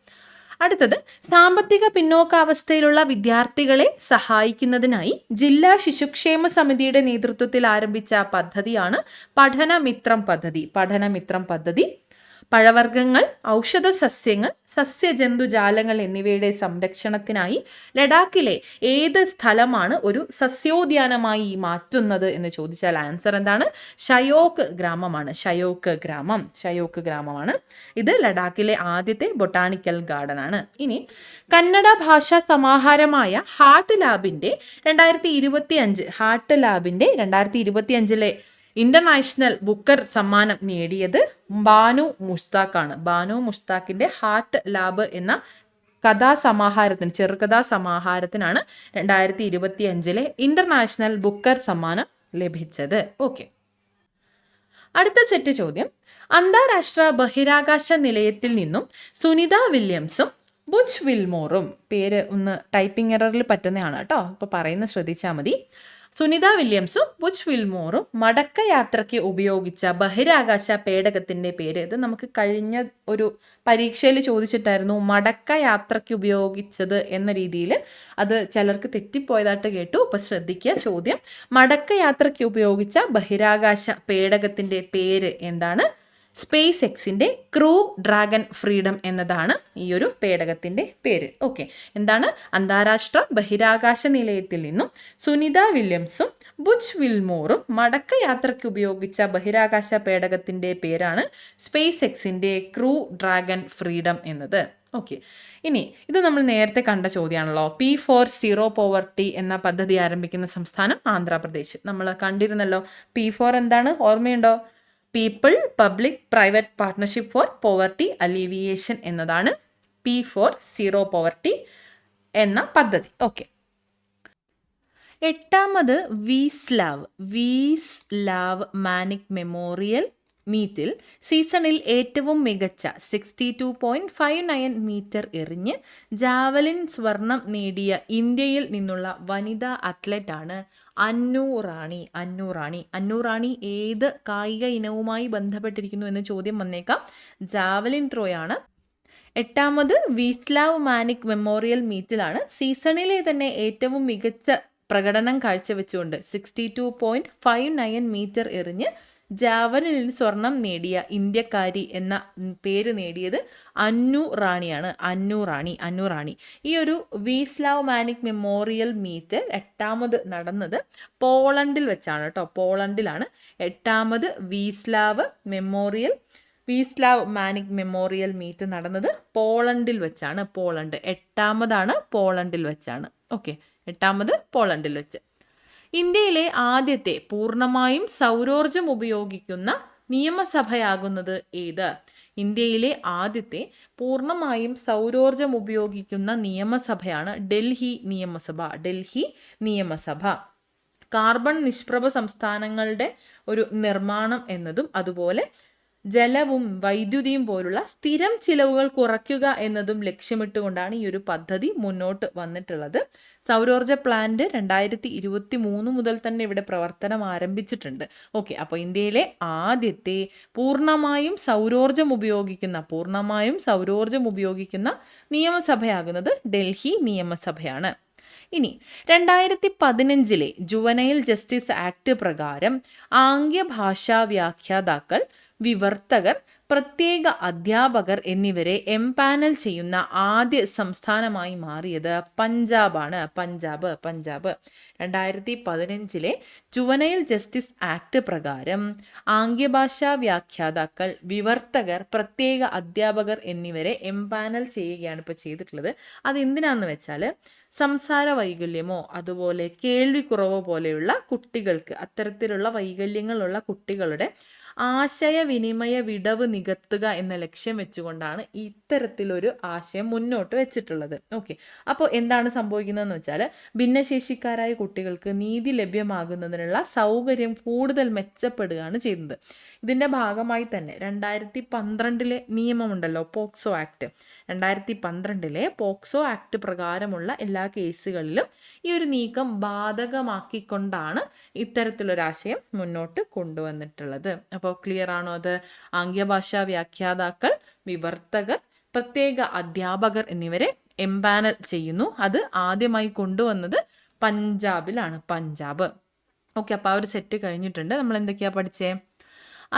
അടുത്തത് സാമ്പത്തിക പിന്നോക്കാവസ്ഥയിലുള്ള വിദ്യാർത്ഥികളെ സഹായിക്കുന്നതിനായി ജില്ലാ ശിശുക്ഷേമ സമിതിയുടെ നേതൃത്വത്തിൽ ആരംഭിച്ച പദ്ധതിയാണ് പഠനമിത്രം പദ്ധതി. പഴവർഗ്ഗങ്ങൾ, ഔഷധ സസ്യങ്ങൾ, സസ്യജന്തുജാലങ്ങൾ എന്നിവയുടെ സംരക്ഷണത്തിനായി ലഡാക്കിലെ ഏത് സ്ഥലമാണ് ഒരു സസ്യോദ്യാനമായി മാറ്റുന്നത് എന്ന് ചോദിച്ചാൽ ആൻസർ എന്താണ്? ഷയോക്ക് ഗ്രാമമാണ്. ഇത് ലഡാക്കിലെ ആദ്യത്തെ ബൊട്ടാണിക്കൽ ഗാർഡൻ ആണ്. ഇനി കന്നഡ ഭാഷാ സമാഹാരമായ ഹാർട്ട് ലാബിന്റെ 2025 ഇന്റർനാഷണൽ ബുക്കർ സമ്മാനം നേടിയത് ബാനു മുഷ്താഖിന്റെ ഹാർട്ട് ലാബ് എന്ന ചെറുകഥാ സമാഹാരത്തിനാണ് 2025 ഇന്റർനാഷണൽ ബുക്കർ സമ്മാനം ലഭിച്ചത്. ഓക്കെ, അടുത്ത സെറ്റ് ചോദ്യം. അന്താരാഷ്ട്ര ബഹിരാകാശ നിലയത്തിൽ നിന്നും സുനിത വില്യംസും ബുച്ച് വിൽമോറും, പേര് ഒന്ന് ടൈപ്പിംഗ് എററിൽ പറ്റുന്നതാണ് കേട്ടോ, അപ്പോൾ പറയുന്നത് ശ്രദ്ധിച്ചാൽ മതി. സുനിത വില്യംസും ബുച്ച് വിൽമോറും മടക്കയാത്രയ്ക്ക് ഉപയോഗിച്ച ബഹിരാകാശ പേടകത്തിന്റെ പേര്. ഇത് നമുക്ക് കഴിഞ്ഞ ഒരു പരീക്ഷയിൽ ചോദിച്ചിട്ടായിരുന്നു, മടക്കയാത്രയ്ക്ക് ഉപയോഗിച്ചത് എന്ന രീതിയിൽ. അത് ചിലർക്ക് തെറ്റിപ്പോയതായിട്ട് കേട്ടു. അപ്പൊ ശ്രദ്ധിക്കുക ചോദ്യം. മടക്കയാത്രയ്ക്ക് ഉപയോഗിച്ച ബഹിരാകാശ പേടകത്തിന്റെ പേര് എന്താണ്? സ്പേസ് എക്സിന്റെ ക്രൂ ഡ്രാഗൺ ഫ്രീഡം എന്നതാണ് ഈ ഒരു പേടകത്തിന്റെ പേര്. ഓക്കെ, എന്താണ്? അന്താരാഷ്ട്ര ബഹിരാകാശ നിലയത്തിൽ നിന്നും സുനിത വില്യംസും ബുച്ച് വിൽമോറും മടക്കയാത്രയ്ക്ക് ഉപയോഗിച്ച ബഹിരാകാശ പേടകത്തിന്റെ പേരാണ് സ്പേസ് എക്സിന്റെ ക്രൂ ഡ്രാഗൺ ഫ്രീഡം എന്നത്. ഓക്കെ, ഇനി ഇത് നമ്മൾ നേരത്തെ കണ്ട ചോദ്യമാണല്ലോ. P4 എന്ന പദ്ധതി ആരംഭിക്കുന്ന സംസ്ഥാനം ആന്ധ്രാപ്രദേശ്. നമ്മൾ കണ്ടിരുന്നല്ലോ. P4 എന്താണ്? ഓർമ്മയുണ്ടോ? People public private partnership for poverty alleviation എന്നതാണ് P4 എന്ന പദ്ധതി. ഓക്കെ, 8ാമത് വീസ്ലാവ് മാനിക് മെമ്മോറിയൽ മീറ്റിൽ സീസണിൽ ഏറ്റവും മികച്ച 62.59 മീറ്റർ എറിഞ്ഞ് ജാവലിൻ സ്വർണം നേടിയ ഇന്ത്യയിൽ നിന്നുള്ള വനിതാ അത്ലറ്റാണ് അന്നു റാണി. ഏത് കായിക ഇനവുമായി ബന്ധപ്പെട്ടിരിക്കുന്നു എന്ന് ചോദ്യം വന്നേക്കാം. ജാവലിൻ ത്രോയാണ്. 8ാമത് വീസ്ലാവ് മാനിക് മെമ്മോറിയൽ മീറ്റിലാണ് സീസണിലെ തന്നെ ഏറ്റവും മികച്ച പ്രകടനം കാഴ്ചവെച്ചുകൊണ്ട് 62.59 മീറ്റർ എറിഞ്ഞ് ജാവലിനിൽ സ്വർണം നേടിയ ഇന്ത്യക്കാരി എന്ന പേര് നേടിയത് അന്നു റാണി. ഈ ഒരു വീസ്ലാവ് മാനിക് മെമ്മോറിയൽ മീറ്റ് 8ാമത് നടന്നത് പോളണ്ടിൽ വെച്ചാണ് കേട്ടോ. പോളണ്ടിലാണ് 8ാമത് വീസ്ലാവ് മാനിക് മെമ്മോറിയൽ മീറ്റ് നടന്നത് പോളണ്ടിൽ വെച്ചാണ്. 8ാമതാണ് പോളണ്ടിൽ വെച്ചാണ്. ഓക്കെ, 8ാമത് പോളണ്ടിൽ വെച്ച്. ഇന്ത്യയിലെ ആദ്യത്തെ പൂർണ്ണമായും സൗരോർജം ഉപയോഗിക്കുന്ന നിയമസഭയാകുന്നത് ഏത്? ഇന്ത്യയിലെ ആദ്യത്തെ പൂർണ്ണമായും സൗരോർജം ഉപയോഗിക്കുന്ന നിയമസഭയാണ് ഡൽഹി നിയമസഭ. കാർബൺ നിഷ്പ്രഭ സംസ്ഥാനങ്ങളുടെ ഒരു നിർമ്മാണം എന്നതും അതുപോലെ ജലവും വൈദ്യുതിയും പോലുള്ള സ്ഥിരം ചിലവുകൾ കുറയ്ക്കുക എന്നതും ലക്ഷ്യമിട്ടുകൊണ്ടാണ് ഈ ഒരു പദ്ധതി മുന്നോട്ട് വന്നിട്ടുള്ളത്. സൗരോർജ പ്ലാന്റ് 2023 മുതൽ തന്നെ ഇവിടെ പ്രവർത്തനം ആരംഭിച്ചിട്ടുണ്ട്. ഓക്കെ, അപ്പോൾ ഇന്ത്യയിലെ ആദ്യത്തെ പൂർണ്ണമായും സൗരോർജം ഉപയോഗിക്കുന്ന നിയമസഭയാകുന്നത് ഡൽഹി നിയമസഭയാണ്. ഇനി 2015 ജുവനൈൽ ജസ്റ്റിസ് ആക്ട് പ്രകാരം ആംഗ്യഭാഷാ വ്യാഖ്യാതാക്കൾ, വിവർത്തകർ, പ്രത്യേക അധ്യാപകർ എന്നിവരെ എംപാനൽ ചെയ്യുന്ന ആദ്യ സംസ്ഥാനമായി മാറിയത് പഞ്ചാബാണ്. പഞ്ചാബ് 2015 ജുവനൈൽ ജസ്റ്റിസ് ആക്ട് പ്രകാരം ആംഗ്യഭാഷാ വ്യാഖ്യാതാക്കൾ, വിവർത്തകർ, പ്രത്യേക അധ്യാപകർ എന്നിവരെ എംപാനൽ ചെയ്യുകയാണ് ഇപ്പോൾ ചെയ്തിട്ടുള്ളത്. അത് എന്തിനാണെന്ന് വെച്ചാൽ സംസാര വൈകല്യമോ അതുപോലെ കേൾവിക്കുറവോ പോലെയുള്ള കുട്ടികൾക്ക്, അത്തരത്തിലുള്ള വൈകല്യങ്ങളുള്ള കുട്ടികളുടെ ആശയവിനിമയ വിടവ് നികത്തുക എന്ന ലക്ഷ്യം വെച്ചുകൊണ്ടാണ് ഇത്തരത്തിലൊരു ആശയം മുന്നോട്ട് വെച്ചിട്ടുള്ളത്. ഓക്കെ, അപ്പോൾ എന്താണ് സംഭവിക്കുന്നതെന്ന് വെച്ചാൽ ഭിന്നശേഷിക്കാരായ കുട്ടികൾക്ക് നീതി ലഭ്യമാകുന്നതിനുള്ള സൗകര്യം കൂടുതൽ മെച്ചപ്പെടുകയാണ് ചെയ്യുന്നത്. ഇതിൻ്റെ ഭാഗമായി തന്നെ 2012 നിയമമുണ്ടല്ലോ, പോക്സോ ആക്ട്. 2012 പോക്സോ ആക്ട് പ്രകാരമുള്ള എല്ലാ കേസുകളിലും ഈ ഒരു നീക്കം ബാധകമാക്കിക്കൊണ്ടാണ് ഇത്തരത്തിലൊരാശയം മുന്നോട്ട് കൊണ്ടുവന്നിട്ടുള്ളത്. അപ്പോൾ ക്ലിയർ ആണോ അത്? ആംഗ്യഭാഷാ വ്യാഖ്യാതാക്കൾ, വിവർത്തകർ, പ്രത്യേക അധ്യാപകർ എന്നിവരെ എംപാനൽ ചെയ്യുന്നു. അത് ആദ്യമായി കൊണ്ടുവന്നത് പഞ്ചാബിലാണ്. പഞ്ചാബ്. ഓക്കെ, അപ്പോൾ ആ ഒരു സെറ്റ് കഴിഞ്ഞിട്ടുണ്ട്. നമ്മൾ എന്തൊക്കെയാ പഠിച്ചേ?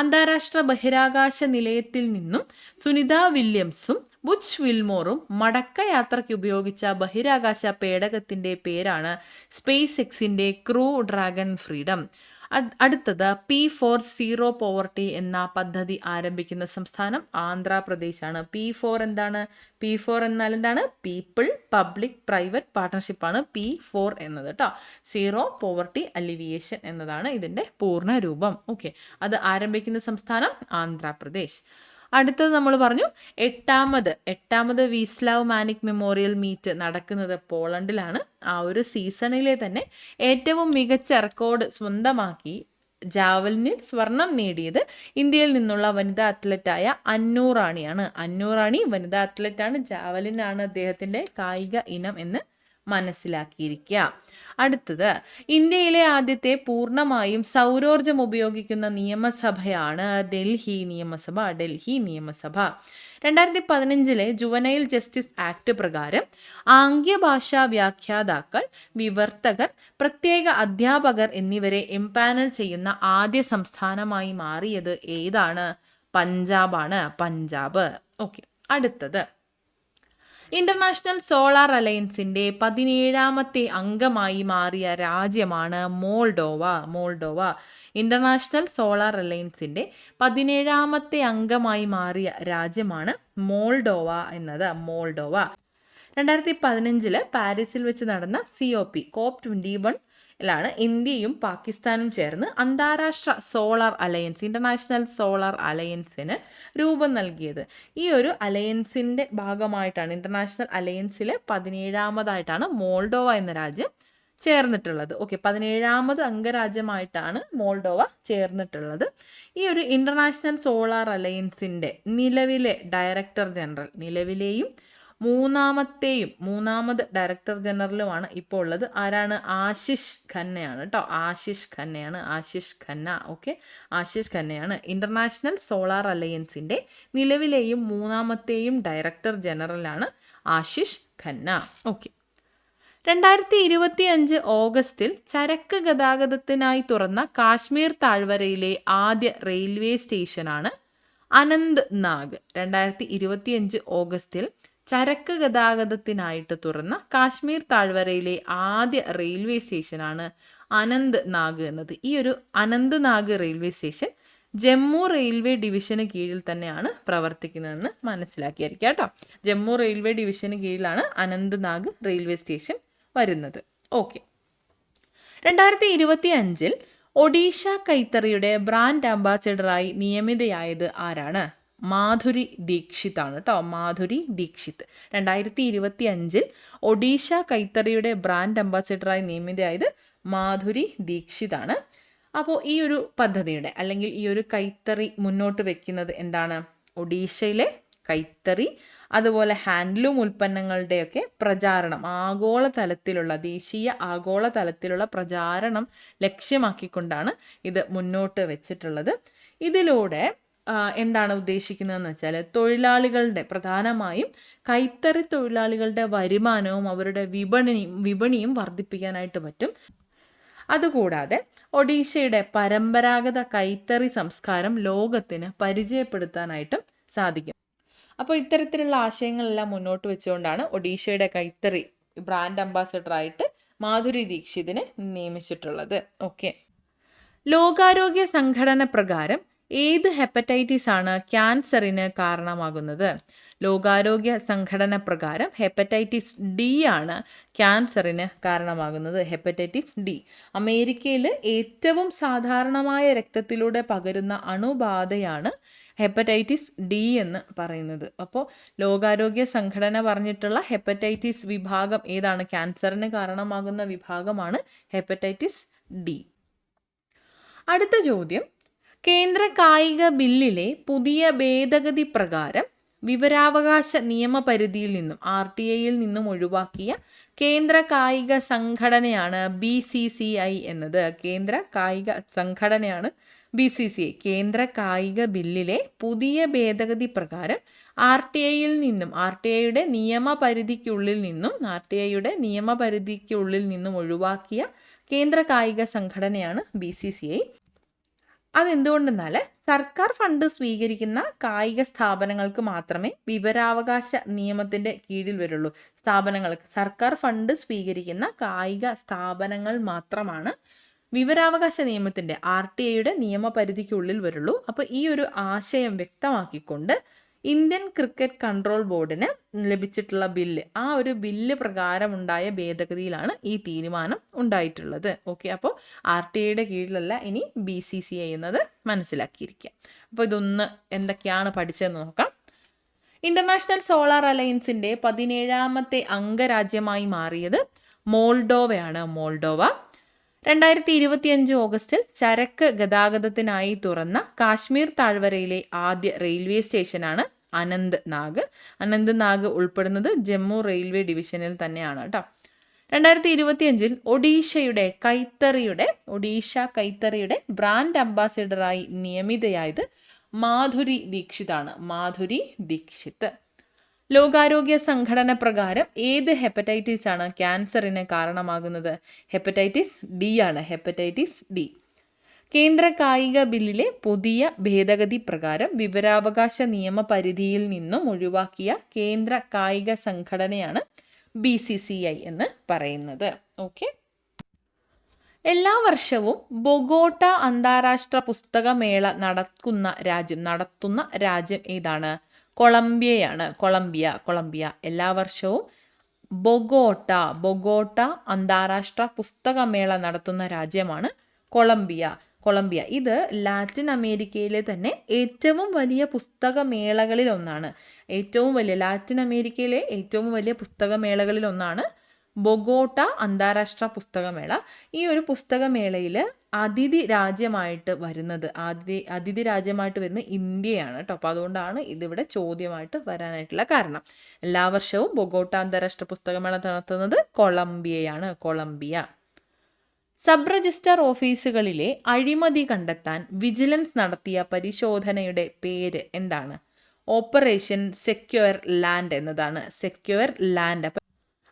അന്താരാഷ്ട്ര ബഹിരാകാശ നിലയത്തിൽ നിന്നും സുനിത വില്യംസും ബുച്ച് വിൽമോറും മടക്കയാത്രയ്ക്ക് ഉപയോഗിച്ച ബഹിരാകാശ പേടകത്തിന്റെ പേരാണ് സ്പേസ് എക്സിന്റെ ക്രൂ ഡ്രാഗൺ ഫ്രീഡം. അടുത്തത് P4 എന്ന പദ്ധതി ആരംഭിക്കുന്ന സംസ്ഥാനം ആന്ധ്രാപ്രദേശാണ്. P4 എന്താണ്? P4 എന്നാൽ എന്താണ്? പീപ്പിൾ പബ്ലിക് പ്രൈവറ്റ് പാർട്ട്ണർഷിപ്പാണ് P4 എന്നത് കേട്ടോ. സീറോ പോവർട്ടി അലിവിയേഷൻ എന്നതാണ് ഇതിൻ്റെ പൂർണ്ണ രൂപം. ഓക്കെ, അത് ആരംഭിക്കുന്ന സംസ്ഥാനം ആന്ധ്രാപ്രദേശ്. അടുത്തത് നമ്മൾ പറഞ്ഞു എട്ടാമത് വീസ്ലാവ് മാനിക് മെമ്മോറിയൽ മീറ്റ് നടക്കുന്നത് പോളണ്ടിലാണ്. ആ ഒരു സീസണിലെ തന്നെ ഏറ്റവും മികച്ച റെക്കോർഡ് സ്വന്തമാക്കി ജാവലിനിൽ സ്വർണം നേടിയത് ഇന്ത്യയിൽ നിന്നുള്ള വനിതാ അത്ലറ്റായ അന്നു റാണിയാണ്. അന്നു റാണി വനിതാ അത്ലറ്റാണ്. ജാവലിനാണ് അദ്ദേഹത്തിൻ്റെ കായിക ഇനം എന്ന് മനസ്സിലാക്കിയിരിക്കുക. അടുത്തത്, ഇന്ത്യയിലെ ആദ്യത്തെ പൂർണ്ണമായും സൗരോർജം ഉപയോഗിക്കുന്ന നിയമസഭയാണ് ഡൽഹി നിയമസഭ. 2015 ജുവനൈൽ ജസ്റ്റിസ് ആക്ട് പ്രകാരം ആംഗ്യഭാഷാ വ്യാഖ്യാതാക്കൾ, വിവർത്തകർ, പ്രത്യേക അധ്യാപകർ എന്നിവരെ എംപാനൽ ചെയ്യുന്ന ആദ്യ സംസ്ഥാനമായി മാറിയത് ഏതാണ്? പഞ്ചാബാണ്. പഞ്ചാബ്. ഓക്കെ. അടുത്തത്, ഇന്റർനാഷണൽ സോളാർ അലയൻസിന്റെ 17ാമത്തെ അംഗമായി മാറിയ രാജ്യമാണ് മോൾഡോവ. ഇന്റർനാഷണൽ സോളാർ അലയൻസിന്റെ 17ാമത്തെ അംഗമായി മാറിയ രാജ്യമാണ് മോൾഡോവ. 2015 പാരീസിൽ വെച്ച് നടന്ന COP21 ലാണ് ഇന്ത്യയും പാകിസ്ഥാനും ചേർന്ന് അന്താരാഷ്ട്ര സോളാർ അലയൻസ്, ഇന്റർനാഷണൽ സോളാർ അലയൻസിന് രൂപം നൽകിയത്. ഈ ഒരു അലയൻസിന്റെ ഭാഗമായിട്ടാണ്, ഇന്റർനാഷണൽ അലയൻസിലെ 17ാമതായിട്ടാണ് മോൾഡോവ എന്ന രാജ്യം ചേർന്നിട്ടുള്ളത്. Okay, 17ാമത് അംഗരാജ്യമായിട്ടാണ് Moldova ചേർന്നിട്ടുള്ളത്. ഈ ഒരു ഇന്റർനാഷണൽ സോളാർ അലയൻസിന്റെ നിലവിലെ ഡയറക്ടർ ജനറൽ, നിലവിലെയും മൂന്നാമത് ഡയറക്ടർ ജനറലുമാണ് ഇപ്പോൾ ഉള്ളത്. ആരാണ്? ആശിഷ് ഖന്നയാണ് കേട്ടോ. ആശിഷ് ഖന്ന. ഓക്കെ, ആശിഷ് ഖന്നയാണ് ഇന്റർനാഷണൽ സോളാർ അലയൻസിന്റെ നിലവിലെയും മൂന്നാമത്തെയും ഡയറക്ടർ ജനറലാണ് ആശിഷ് ഖന്ന. ഓക്കെ. 2025 ഓഗസ്റ്റിൽ ചരക്ക് ഗതാഗതത്തിനായി തുറന്ന കാശ്മീർ താഴ്വരയിലെ ആദ്യ റെയിൽവേ സ്റ്റേഷനാണ് അനന്ത്നാഗ്. 2025 ഓഗസ്റ്റിൽ ചരക്ക് ഗതാഗതത്തിനായിട്ട് തുറന്ന കാശ്മീർ താഴ്വരയിലെ ആദ്യ റെയിൽവേ സ്റ്റേഷനാണ് അനന്ത്നാഗ് എന്നത്. ഈ ഒരു Anantnag railway station Jammu railway ഡിവിഷന് കീഴിൽ തന്നെയാണ് പ്രവർത്തിക്കുന്നതെന്ന് മനസ്സിലാക്കിയായിരിക്കും കേട്ടോ. ജമ്മു റെയിൽവേ ഡിവിഷന് കീഴിലാണ് അനന്ത്നാഗ് റെയിൽവേ സ്റ്റേഷൻ വരുന്നത്. ഓക്കെ. 2025 ഒഡീഷ കൈത്തറിയുടെ ബ്രാൻഡ് അംബാസിഡറായി നിയമിതയായത് ആരാണ്? മാധുരി ദീക്ഷിത് ആണ് കേട്ടോ. മാധുരി ദീക്ഷിത് 2025 ഒഡീഷ കൈത്തറിയുടെ ബ്രാൻഡ് അംബാസിഡറായി നിയമിതയായത് മാധുരി ദീക്ഷിത് ആണ്. അപ്പോൾ ഈ ഒരു പദ്ധതിയുടെ, അല്ലെങ്കിൽ ഈ ഒരു കൈത്തറി മുന്നോട്ട് വെക്കുന്നത് എന്താണ്? ഒഡീഷയിലെ കൈത്തറി അതുപോലെ ഹാൻഡ്ലൂം ഉൽപ്പന്നങ്ങളുടെയൊക്കെ പ്രചാരണം, ദേശീയ ആഗോള തലത്തിലുള്ള പ്രചാരണം ലക്ഷ്യമാക്കിക്കൊണ്ടാണ് ഇത് മുന്നോട്ട് വെച്ചിട്ടുള്ളത്. ഇതിലൂടെ എന്താണ് ഉദ്ദേശിക്കുന്നതെന്ന് വെച്ചാൽ, തൊഴിലാളികളുടെ, പ്രധാനമായും കൈത്തറി തൊഴിലാളികളുടെ വരുമാനവും അവരുടെ വിപണിയും വർദ്ധിപ്പിക്കാനായിട്ട് പറ്റും. അതുകൂടാതെ ഒഡീഷയുടെ പരമ്പരാഗത കൈത്തറി സംസ്കാരം ലോകത്തിന് പരിചയപ്പെടുത്താനായിട്ടും സാധിക്കും. അപ്പോൾ ഇത്തരത്തിലുള്ള ആശയങ്ങളെല്ലാം മുന്നോട്ട് വെച്ചുകൊണ്ടാണ് ഒഡീഷയുടെ കൈത്തറി ബ്രാൻഡ് അംബാസഡറായിട്ട് മാധുരി ദീക്ഷിതിനെ നിയമിച്ചിട്ടുള്ളത്. ഓക്കെ. ലോകാരോഗ്യ സംഘടന പ്രകാരം ഏത് ഹെപ്പറ്റൈറ്റിസ് ആണ് ക്യാൻസറിന് കാരണമാകുന്നത്? ലോകാരോഗ്യ സംഘടന പ്രകാരം ഹെപ്പറ്റൈറ്റിസ് ഡി ആണ് ക്യാൻസറിന് കാരണമാകുന്നത്. ഹെപ്പറ്റൈറ്റിസ് ഡി അമേരിക്കയിൽ ഏറ്റവും സാധാരണമായ രക്തത്തിലൂടെ പകരുന്ന അണുബാധയാണ് ഹെപ്പറ്റൈറ്റിസ് ഡി എന്ന് പറയുന്നത്. അപ്പോൾ ലോകാരോഗ്യ സംഘടന പറഞ്ഞിട്ടുള്ള ഹെപ്പറ്റൈറ്റിസ് വിഭാഗം ഏതാണ്? ക്യാൻസറിന് കാരണമാകുന്ന വിഭാഗമാണ് ഹെപ്പറ്റൈറ്റിസ് ഡി. അടുത്ത ചോദ്യം, കേന്ദ്ര കായിക ബില്ലിലെ പുതിയ ഭേദഗതി പ്രകാരം വിവരാവകാശ നിയമപരിധിയിൽ നിന്നും RTIയിൽ നിന്നും ഒഴിവാക്കിയ കേന്ദ്ര കായിക സംഘടനയാണ് BCCI എന്നത്. കേന്ദ്ര കായിക സംഘടനയാണ് BCCI. കേന്ദ്ര കായിക ബില്ലിലെ പുതിയ ഭേദഗതി പ്രകാരം RTIയിൽ നിന്നും, RTIയുടെ നിയമപരിധിക്കുള്ളിൽ നിന്നും ഒഴിവാക്കിയ കേന്ദ്ര കായിക സംഘടനയാണ് BCCI. അതെന്തുകൊണ്ടെന്നാൽ സർക്കാർ ഫണ്ട് സ്വീകരിക്കുന്ന കായിക സ്ഥാപനങ്ങൾക്ക് മാത്രമേ വിവരാവകാശ നിയമത്തിൻ്റെ കീഴിൽ വരുള്ളൂ. സർക്കാർ ഫണ്ട് സ്വീകരിക്കുന്ന കായിക സ്ഥാപനങ്ങൾ മാത്രമാണ് വിവരാവകാശ നിയമത്തിൻ്റെ, RTIയുടെ നിയമപരിധിക്കുള്ളിൽ വരുള്ളൂ. അപ്പോൾ ഈ ഒരു ആശയം വ്യക്തമാക്കിക്കൊണ്ട് ഇന്ത്യൻ ക്രിക്കറ്റ് കൺട്രോൾ ബോർഡിന് ലഭിച്ചിട്ടുള്ള ബില്ല്, ആ ഒരു ബില്ല് പ്രകാരമുണ്ടായ ഭേദഗതിയിലാണ് ഈ തീരുമാനം ഉണ്ടായിട്ടുള്ളത്. ഓക്കെ. അപ്പോൾ RTIയുടെ കീഴിലല്ല ഇനി BCCI എന്നത് മനസ്സിലാക്കിയിരിക്കുക. അപ്പോൾ ഇതൊന്ന് എന്തൊക്കെയാണ് പഠിച്ചതെന്ന് നോക്കാം. ഇന്റർനാഷണൽ സോളാർ അലയൻസിന്റെ 17ാമത്തെ അംഗരാജ്യമായി മാറിയത് മോൾഡോവയാണ്. 2025 ഓഗസ്റ്റിൽ ചരക്ക് ഗതാഗതത്തിനായി തുറന്ന കാശ്മീർ താഴ്വരയിലെ ആദ്യ റെയിൽവേ സ്റ്റേഷനാണ് അനന്ത്നാഗ് ഉൾപ്പെടുന്നത് ജമ്മു റെയിൽവേ ഡിവിഷനിൽ തന്നെയാണ് കേട്ടോ. 2025 ഒഡീഷ കൈത്തറിയുടെ ബ്രാൻഡ് അംബാസിഡറായി നിയമിതയായത് മാധുരി ദീക്ഷിതാണ്. മാധുരി ദീക്ഷിത്. ലോകാരോഗ്യ സംഘടന പ്രകാരം ഏത് ഹെപ്പറ്റൈറ്റിസ് ആണ് ക്യാൻസറിന് കാരണമാകുന്നത്? ഹെപ്പറ്റൈറ്റിസ് ഡി ആണ്. Hepatitis D. കേന്ദ്ര കായിക ബില്ലിലെ പുതിയ ഭേദഗതി പ്രകാരം വിവരാവകാശ നിയമപരിധിയിൽ നിന്നും ഒഴിവാക്കിയ കേന്ദ്ര കായിക സംഘടനയാണ് BCCI എന്ന് പറയുന്നത്. ഓക്കെ. എല്ലാ വർഷവും ബൊഗോട്ട അന്താരാഷ്ട്ര പുസ്തകമേള നടത്തുന്ന രാജ്യം ഏതാണ്? കൊളംബിയയാണ്. കൊളംബിയ. എല്ലാ വർഷവും ബൊഗോട്ട അന്താരാഷ്ട്ര പുസ്തകമേള നടത്തുന്ന രാജ്യമാണ് കൊളംബിയ. ഇത് ലാറ്റിൻ അമേരിക്കയിലെ തന്നെ ഏറ്റവും വലിയ പുസ്തകമേളകളിൽ ഒന്നാണ്. ലാറ്റിൻ അമേരിക്കയിലെ ഏറ്റവും വലിയ പുസ്തകമേളകളിൽ ഒന്നാണ് ബൊഗോട്ട അന്താരാഷ്ട്ര പുസ്തകമേള. ഈ ഒരു പുസ്തകമേളയിൽ അതിഥി രാജ്യമായിട്ട് വരുന്നത് ഇന്ത്യയാണ് കേട്ടോ. അപ്പോൾ അതുകൊണ്ടാണ് ഇതിവിടെ ചോദ്യമായിട്ട് വരാനായിട്ടുള്ള കാരണം. എല്ലാ വർഷവും ബൊഗോട്ട അന്താരാഷ്ട്ര പുസ്തകമേള നടത്തുന്നത് കൊളംബിയയാണ്. കൊളംബിയ. സബ് രജിസ്ട്രാർ ഓഫീസുകളിലെ അഴിമതി കണ്ടെത്താൻ വിജിലൻസ് നടത്തിയ പരിശോധനയുടെ പേര് എന്താണ്? ഓപ്പറേഷൻ സെക്യൂർ ലാൻഡ് എന്നതാണ്. Secure land.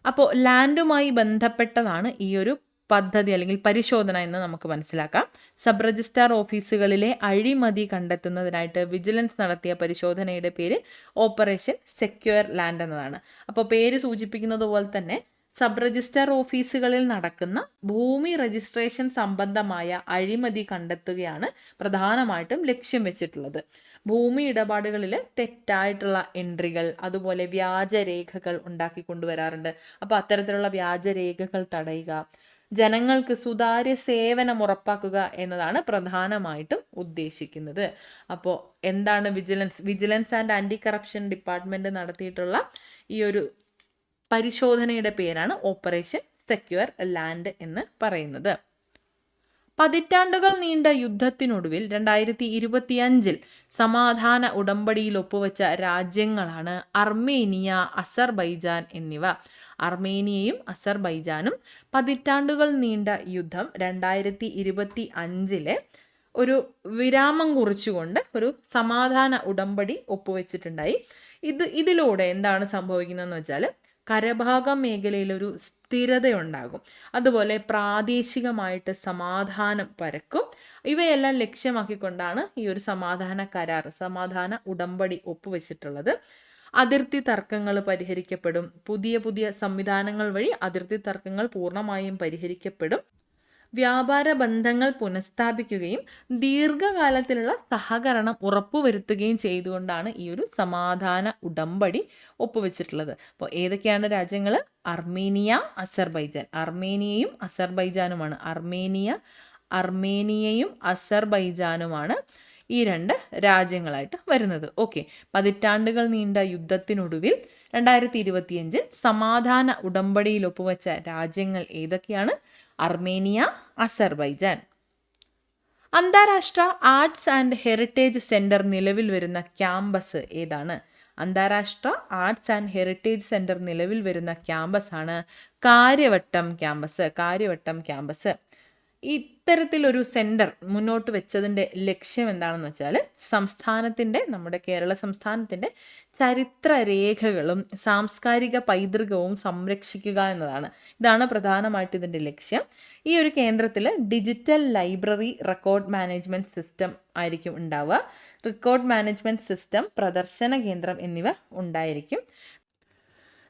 അപ്പോൾ ലാൻഡുമായി ബന്ധപ്പെട്ടതാണ് ഈ ഒരു പദ്ധതി അല്ലെങ്കിൽ പരിശോധന എന്ന് നമുക്ക് മനസ്സിലാക്കാം. സബ് രജിസ്ട്രാർ ഓഫീസുകളിലെ അഴിമതി കണ്ടെത്തുന്നതിനായിട്ട് വിജിലൻസ് നടത്തിയ പരിശോധനയുടെ പേര് ഓപ്പറേഷൻ സെക്യൂർ ലാൻഡ് എന്നതാണ്. അപ്പോൾ പേര് സൂചിപ്പിക്കുന്നത് പോലെ തന്നെ സബ് രജിസ്ട്രാർ ഓഫീസുകളിൽ നടക്കുന്ന ഭൂമി രജിസ്ട്രേഷൻ സംബന്ധമായ അഴിമതി കണ്ടെത്തുകയാണ് പ്രധാനമായിട്ടും ലക്ഷ്യം വെച്ചിട്ടുള്ളത്. ഭൂമി ഇടപാടുകളിൽ തെറ്റായിട്ടുള്ള എൻട്രികൾ, അതുപോലെ വ്യാജരേഖകൾ ഉണ്ടാക്കി കൊണ്ടുവരാറുണ്ട്. അപ്പോൾ അത്തരത്തിലുള്ള വ്യാജരേഖകൾ തടയുക, ജനങ്ങൾക്ക് സുതാര്യ സേവനം ഉറപ്പാക്കുക എന്നതാണ് പ്രധാനമായിട്ടും ഉദ്ദേശിക്കുന്നത്. അപ്പോൾ എന്താണ് vigilance and anti corruption department നടത്തിയിട്ടുള്ള ഈ ഒരു പരിശോധനയുടെ പേരാണ് ഓപ്പറേഷൻ സെക്യൂർ ലാൻഡ് എന്ന് പറയുന്നത്. പതിറ്റാണ്ടുകൾ നീണ്ട യുദ്ധത്തിനൊടുവിൽ 2025 സമാധാന ഉടമ്പടിയിൽ ഒപ്പുവെച്ച രാജ്യങ്ങളാണ് അർമേനിയ, അസർബൈജാൻ എന്നിവ. അർമേനിയയും അസർബൈജാനും പതിറ്റാണ്ടുകൾ നീണ്ട യുദ്ധം 2025 ഒരു വിരാമം കുറിച്ചുകൊണ്ട് ഒരു സമാധാന ഉടമ്പടി ഒപ്പുവെച്ചിട്ടുണ്ടായി. ഇതിലൂടെ എന്താണ് സംഭവിക്കുന്നതെന്ന് വെച്ചാൽ കരഭാഗ മേഖലയിൽ ഒരു സ്ഥിരതയുണ്ടാകും, അതുപോലെ പ്രാദേശികമായിട്ട് സമാധാനം പരക്കും. ഇവയെല്ലാം ലക്ഷ്യമാക്കിക്കൊണ്ടാണ് ഈ ഒരു സമാധാന ഉടമ്പടി ഒപ്പുവെച്ചിട്ടുള്ളത്. അതിർത്തി തർക്കങ്ങൾ പരിഹരിക്കപ്പെടും. പുതിയ സംവിധാനങ്ങൾ വഴി അതിർത്തി തർക്കങ്ങൾ പൂർണ്ണമായും പരിഹരിക്കപ്പെടും. വ്യാപാര ബന്ധങ്ങൾ പുനഃസ്ഥാപിക്കുകയും ദീർഘകാലത്തിലുള്ള സഹകരണം ഉറപ്പുവരുത്തുകയും ചെയ്തുകൊണ്ടാണ് ഈ ഒരു സമാധാന ഉടമ്പടി ഒപ്പുവെച്ചിട്ടുള്ളത്. അപ്പോൾ ഏതൊക്കെയാണ് രാജ്യങ്ങൾ? Armenia, Azerbaijan. അർമേനിയയും അസർബൈജാനുമാണ്. അർമേനിയയും അസർബൈജാനുമാണ് ഈ രണ്ട് രാജ്യങ്ങളായിട്ട് വരുന്നത്. ഓക്കെ. പതിറ്റാണ്ടുകൾ നീണ്ട യുദ്ധത്തിനൊടുവിൽ 2025 സമാധാന ഉടമ്പടിയിൽ ഒപ്പുവെച്ച രാജ്യങ്ങൾ ഏതൊക്കെയാണ്? Armenia, Azerbaijan. അന്താരാഷ്ട്ര ആർട്സ് ആൻഡ് ഹെറിറ്റേജ് സെന്റർ നിലവിൽ വരുന്ന ക്യാമ്പസ് ഏതാണ്? അന്താരാഷ്ട്ര ആർട്സ് ആൻഡ് ഹെറിറ്റേജ് സെന്റർ നിലവിൽ വരുന്ന ക്യാമ്പസ് ആണ് കാര്യവട്ടം ക്യാമ്പസ്. ഇത്തരത്തിലൊരു സെന്റർ മുന്നോട്ട് വെച്ചതിൻ്റെ ലക്ഷ്യം എന്താണെന്ന് വെച്ചാൽ നമ്മുടെ കേരള സംസ്ഥാനത്തിൻ്റെ ചരിത്രരേഖകളും സാംസ്കാരിക പൈതൃകവും സംരക്ഷിക്കുക എന്നതാണ്. ഇതാണ് പ്രധാനമായിട്ട് ഇതിൻ്റെ ലക്ഷ്യം. ഈ ഒരു കേന്ദ്രത്തിൽ digital library, record management system ആയിരിക്കും ഉണ്ടാവുക. റെക്കോർഡ് മാനേജ്മെൻറ്റ് സിസ്റ്റം, പ്രദർശന കേന്ദ്രം എന്നിവ ഉണ്ടായിരിക്കും.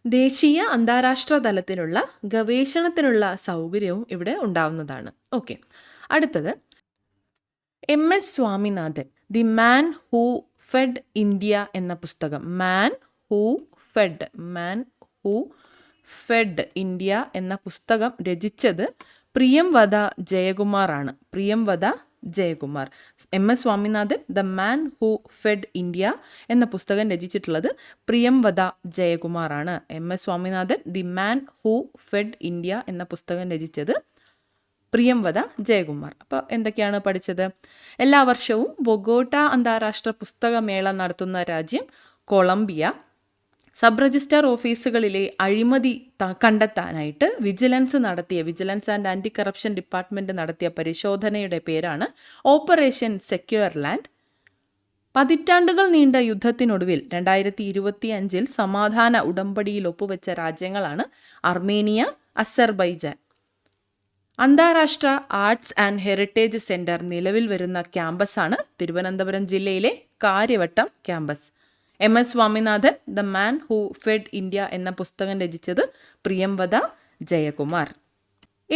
ദേശീയ അന്താരാഷ്ട്ര തലത്തിലുള്ള ഗവേഷണത്തിനുള്ള സൗകര്യവും ഇവിടെ ഉണ്ടാവുന്നതാണ്. ഓക്കെ. അടുത്തത് MS Swaminathan, the man who fed India എന്ന പുസ്തകം. മാൻ ഹൂ ഫെഡ് ഇന്ത്യ എന്ന പുസ്തകം രചിച്ചത് പ്രിയംവദ ജയകുമാറാണ്. MS Swaminathan the man who fed India എന്ന പുസ്തകം രചിച്ചിട്ടുള്ളത് പ്രിയംവദ ജയകുമാറാണ്. MS Swaminathan the man who fed India എന്ന പുസ്തകം രചിച്ചത് പ്രിയംവദ ജയകുമാർ. അപ്പോൾ എന്തൊക്കെയാണ് പഠിച്ചത്? എല്ലാ വർഷവും ബൊഗോട്ട അന്താരാഷ്ട്ര പുസ്തകമേള നടത്തുന്ന രാജ്യം കൊളംബിയ. സബ് രജിസ്ട്രാർ ഓഫീസുകളിലെ അഴിമതി കണ്ടെത്താനായിട്ട് vigilance and anti corruption department നടത്തിയ പരിശോധനയുടെ പേരാണ് ഓപ്പറേഷൻ സെക്യൂർ ലാൻഡ്. പതിറ്റാണ്ടുകൾ നീണ്ട യുദ്ധത്തിനൊടുവിൽ 2025 സമാധാന ഉടമ്പടിയിൽ ഒപ്പുവെച്ച രാജ്യങ്ങളാണ് അർമേനിയ, അസർബൈജാൻ. അന്താരാഷ്ട്ര ആർട്സ് ആൻഡ് ഹെറിറ്റേജ് സെൻറ്റർ നിലവിൽ വരുന്ന ക്യാമ്പസാണ് തിരുവനന്തപുരം ജില്ലയിലെ Kariavattom campus. MS Swaminathan the man who fed India എന്ന പുസ്തകം രചിച്ചത് പ്രിയംവദ ജയകുമാർ.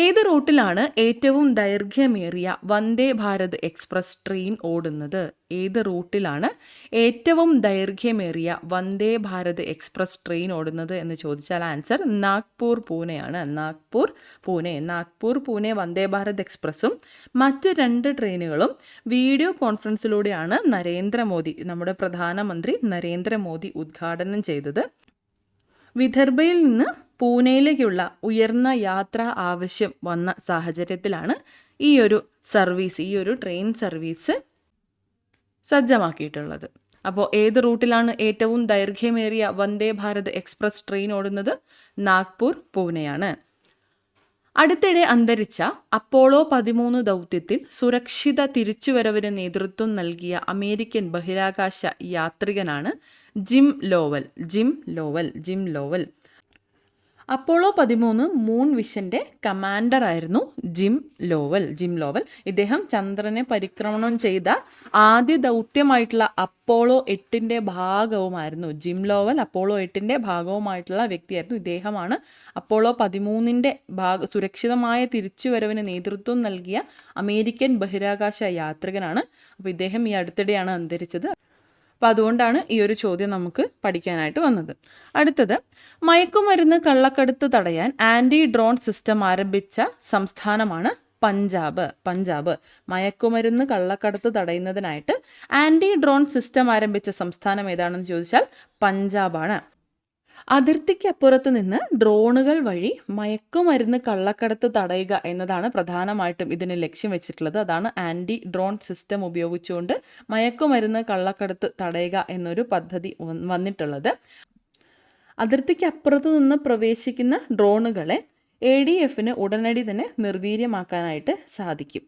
ഏത് റൂട്ടിലാണ് ഏറ്റവും ദൈർഘ്യമേറിയ വന്ദേ ഭാരത് എക്സ്പ്രസ് ട്രെയിൻ ഓടുന്നത്? ഏത് റൂട്ടിലാണ് ഏറ്റവും ദൈർഘ്യമേറിയ വന്ദേ ഭാരത് എക്സ്പ്രസ് ട്രെയിൻ ഓടുന്നത് എന്ന് ചോദിച്ചാൽ ആൻസർ നാഗ്പൂർ പൂനെയാണ്. നാഗ്പൂർ പൂനെ വന്ദേ ഭാരത് എക്സ്പ്രസ്സും മറ്റ് 2 ട്രെയിനുകളും വീഡിയോ കോൺഫറൻസിലൂടെയാണ് നമ്മുടെ പ്രധാനമന്ത്രി നരേന്ദ്രമോദി ഉദ്ഘാടനം ചെയ്തത്. വിദർഭയിൽ നിന്ന് പൂനെയിലേക്കുള്ള ഉയർന്ന യാത്രാ ആവശ്യം വന്ന സാഹചര്യത്തിലാണ് ഈ ഒരു ട്രെയിൻ സർവീസ് സജ്ജമാക്കിയിട്ടുള്ളത്. അപ്പോൾ ഏത് റൂട്ടിലാണ് ഏറ്റവും ദൈർഘ്യമേറിയ വന്ദേ ഭാരത് എക്സ്പ്രസ് ട്രെയിൻ ഓടുന്നത്? നാഗ്പൂർ പൂനെയാണ്. അടുത്തിടെ അന്തരിച്ച അപ്പോളോ 13 ദൗത്യത്തിൽ സുരക്ഷിത തിരിച്ചുവരവിന് നേതൃത്വം നൽകിയ അമേരിക്കൻ ബഹിരാകാശ യാത്രികനാണ് ജിം ലോവൽ. അപ്പോളോ 13 മൂൺ വിഷന്റെ കമാൻഡർ ആയിരുന്നു ജിം ലോവൽ. ഇദ്ദേഹം ചന്ദ്രനെ പരിക്രമണം ചെയ്ത ആദ്യ ദൗത്യമായിട്ടുള്ള അപ്പോളോ 8ന്റെ ഭാഗവുമായിരുന്നു. ജിം ലോവൽ അപ്പോളോ 8ന്റെ ഭാഗവുമായിട്ടുള്ള വ്യക്തിയായിരുന്നു. ഇദ്ദേഹമാണ് അപ്പോളോ 13ന്റെ സുരക്ഷിതമായ തിരിച്ചുവരവിന് നേതൃത്വം നൽകിയ അമേരിക്കൻ ബഹിരാകാശ യാത്രികനാണ്. അപ്പോൾ ഇദ്ദേഹം ഈ അടുത്തിടെയാണ് അന്തരിച്ചത്. അപ്പോൾ അതുകൊണ്ടാണ് ഈ ഒരു ചോദ്യം നമുക്ക് പഠിക്കാനായിട്ട് വന്നത്. അടുത്തത്, മയക്കുമരുന്ന് കള്ളക്കടത്ത് തടയാൻ ആൻറ്റി ഡ്രോൺ സിസ്റ്റം ആരംഭിച്ച സംസ്ഥാനമാണ് പഞ്ചാബ്. മയക്കുമരുന്ന് കള്ളക്കടത്ത് തടയുന്നതിനായിട്ട് ആൻറ്റി ഡ്രോൺ സിസ്റ്റം ആരംഭിച്ച സംസ്ഥാനം ഏതാണെന്ന് ചോദിച്ചാൽ പഞ്ചാബാണ്. അതിർത്തിക്കപ്പുറത്ത് നിന്ന് ഡ്രോണുകൾ വഴി മയക്കുമരുന്ന് കള്ളക്കടത്ത് തടയുക എന്നതാണ് പ്രധാനമായിട്ടും ഇതിന് ലക്ഷ്യം വെച്ചിട്ടുള്ളത്. അതാണ് ആൻറ്റി ഡ്രോൺ സിസ്റ്റം ഉപയോഗിച്ചുകൊണ്ട് മയക്കുമരുന്ന് കള്ളക്കടത്ത് തടയുക എന്നൊരു പദ്ധതി വന്നിട്ടുള്ളത്. അതിർത്തിക്കപ്പുറത്ത് നിന്ന് പ്രവേശിക്കുന്ന ഡ്രോണുകളെ ADFന് ഉടനടി തന്നെ നിർവീര്യമാക്കാനായിട്ട് സാധിക്കും.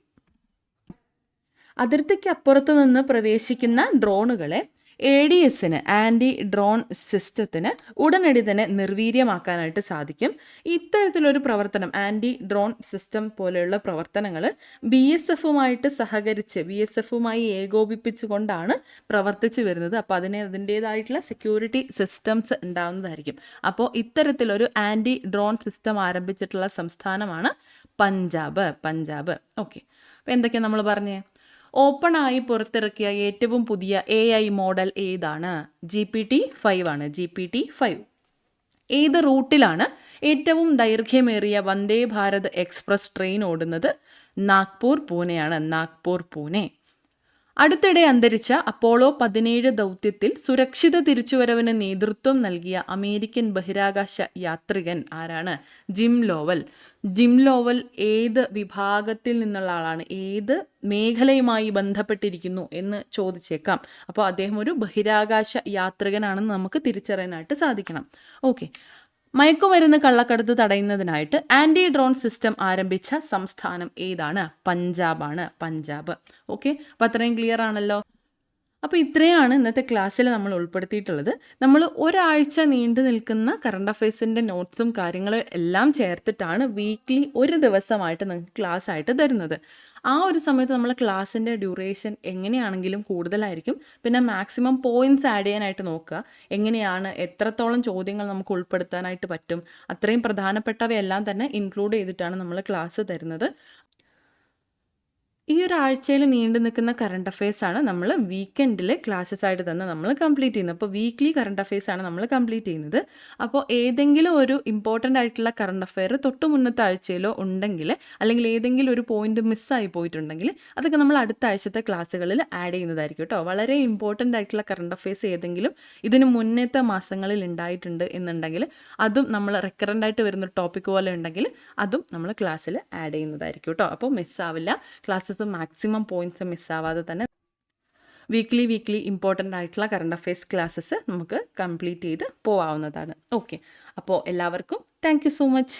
അതിർത്തിക്കപ്പുറത്ത് നിന്ന് പ്രവേശിക്കുന്ന ഡ്രോണുകളെ ADSന് ആൻറ്റി ഡ്രോൺ സിസ്റ്റത്തിന് ഉടനടി തന്നെ നിർവീര്യമാക്കാനായിട്ട് സാധിക്കും. ഇത്തരത്തിലൊരു പ്രവർത്തനം, ആൻറ്റി ഡ്രോൺ സിസ്റ്റം പോലെയുള്ള പ്രവർത്തനങ്ങൾ BSFുമായിട്ട് സഹകരിച്ച് BSFുമായി ഏകോപിപ്പിച്ചുകൊണ്ടാണ് പ്രവർത്തിച്ചു വരുന്നത്. അപ്പോൾ അതിൻ്റേതായിട്ടുള്ള സെക്യൂരിറ്റി സിസ്റ്റംസ് ഉണ്ടാകുന്നതായിരിക്കും. അപ്പോൾ ഇത്തരത്തിലൊരു ആൻറ്റി ഡ്രോൺ സിസ്റ്റം ആരംഭിച്ചിട്ടുള്ള സംസ്ഥാനമാണ് പഞ്ചാബ്. ഓക്കെ, അപ്പോൾ എന്തൊക്കെയാണ് നമ്മൾ പറഞ്ഞേ? ഓപ്പണായി പുറത്തിറക്കിയ ഏറ്റവും പുതിയ AI മോഡൽ ഏതാണ്? GPT-5 ആണ്. GPT-5. ഏത് റൂട്ടിലാണ് ഏറ്റവും ദൈർഘ്യമേറിയ വന്ദേ ഭാരത് എക്സ്പ്രസ് ട്രെയിൻ ഓടുന്നത്? നാഗ്പൂർ പൂനെ. അടുത്തിടെ അന്തരിച്ച അപ്പോളോ 17 ദൗത്യത്തിൽ സുരക്ഷിത തിരിച്ചുവരവിന് നേതൃത്വം നൽകിയ അമേരിക്കൻ ബഹിരാകാശ യാത്രികൻ ആരാണ്? ജിം ലോവൽ ഏത് വിഭാഗത്തിൽ നിന്നുള്ള ആളാണ്? ഏത് മേഖലയുമായി ബന്ധപ്പെട്ടിരിക്കുന്നു എന്ന് ചോദിച്ചേക്കാം. അപ്പോൾ അദ്ദേഹം ഒരു ബഹിരാകാശ യാത്രികനാണെന്ന് നമുക്ക് തിരിച്ചറിയാനായിട്ട് സാധിക്കണം. ഓക്കെ, മയക്കുമരുന്ന് കള്ളക്കടത്ത് തടയുന്നതിനായിട്ട് ആൻറ്റി ഡ്രോൺ സിസ്റ്റം ആരംഭിച്ച സംസ്ഥാനം ഏതാണ്? പഞ്ചാബ്. ഓക്കെ, അപ്പോൾ അത്രയും ക്ലിയർ ആണല്ലോ. അപ്പോൾ ഇത്രയാണ് ഇന്നത്തെ ക്ലാസ്സിൽ നമ്മൾ ഉൾപ്പെടുത്തിയിട്ടുള്ളത്. നമ്മൾ ഒരാഴ്ച നീണ്ടു നിൽക്കുന്ന കറണ്ട് അഫയേഴ്സിൻ്റെ നോട്ട്സും കാര്യങ്ങളും എല്ലാം ചേർത്തിട്ടാണ് വീക്ക്ലി ഒരു ദിവസമായിട്ട് നിങ്ങൾക്ക് ക്ലാസ് ആയിട്ട് തരുന്നത്. ആ ഒരു സമയത്ത് നമ്മൾ ക്ലാസ്സിൻ്റെ ഡ്യൂറേഷൻ എങ്ങനെയാണെങ്കിലും കൂടുതലായിരിക്കും. പിന്നെ മാക്സിമം പോയിൻറ്റ്സ് ആഡ് ചെയ്യാനായിട്ട് നോക്കുക. എങ്ങനെയാണ്, എത്രത്തോളം ചോദ്യങ്ങൾ നമുക്ക് ഉൾപ്പെടുത്താനായിട്ട് പറ്റും, അത്രയും പ്രധാനപ്പെട്ടവയെല്ലാം തന്നെ ഇൻക്ലൂഡ് ചെയ്തിട്ടാണ് നമ്മൾ ക്ലാസ് തരുന്നത്. ഈ ഒരാഴ്ചയിൽ നീണ്ടു നിൽക്കുന്ന കറണ്ട് അഫയേഴ്സാണ് നമ്മൾ വീക്കെൻഡിൽ ക്ലാസ്സസ് ആയിട്ട് തന്നെ നമ്മൾ കംപ്ലീറ്റ് ചെയ്യുന്നത്. അപ്പോൾ വീക്ക്ലി കറണ്ട് അഫയേഴ്സാണ് നമ്മൾ കംപ്ലീറ്റ് ചെയ്യുന്നത്. അപ്പോൾ ഏതെങ്കിലും ഒരു ഇമ്പോർട്ടൻ്റ് ആയിട്ടുള്ള കറണ്ട് അഫെയർ തൊട്ട് മുന്നത്തെ ആഴ്ചയിലോ ഉണ്ടെങ്കിൽ, അല്ലെങ്കിൽ ഏതെങ്കിലും ഒരു പോയിന്റ് മിസ്സായി പോയിട്ടുണ്ടെങ്കിൽ അതൊക്കെ നമ്മൾ അടുത്ത ആഴ്ചത്തെ ക്ലാസ്സുകളിൽ ആഡ് ചെയ്യുന്നതായിരിക്കും കേട്ടോ. വളരെ ഇമ്പോർട്ടൻ്റ് ആയിട്ടുള്ള കറണ്ട് അഫയേഴ്സ് ഏതെങ്കിലും ഇതിന് മുന്നത്തെ മാസങ്ങളിൽ ഉണ്ടായിട്ടുണ്ട് എന്നുണ്ടെങ്കിൽ അതും നമ്മൾ റെക്കറൻ്റ് ആയിട്ട് വരുന്ന ടോപ്പിക് പോലെ ഉണ്ടെങ്കിൽ അതും നമ്മൾ ക്ലാസ്സിൽ ആഡ് ചെയ്യുന്നതായിരിക്കും കേട്ടോ. അപ്പോൾ മിസ്സാവില്ല, ക്ലാസ്സസ് മാക്സിമം പോയിന്റ്സ് മിസ്സാവാതെ തന്നെ വീക്ക്ലി ഇമ്പോർട്ടൻ്റ് ആയിട്ടുള്ള കറണ്ട് അഫയേഴ്സ് ക്ലാസ്സസ് നമുക്ക് കംപ്ലീറ്റ് ചെയ്ത് പോവാവുന്നതാണ്. ഓക്കെ, അപ്പോൾ എല്ലാവർക്കും താങ്ക് യു സോ മച്ച്.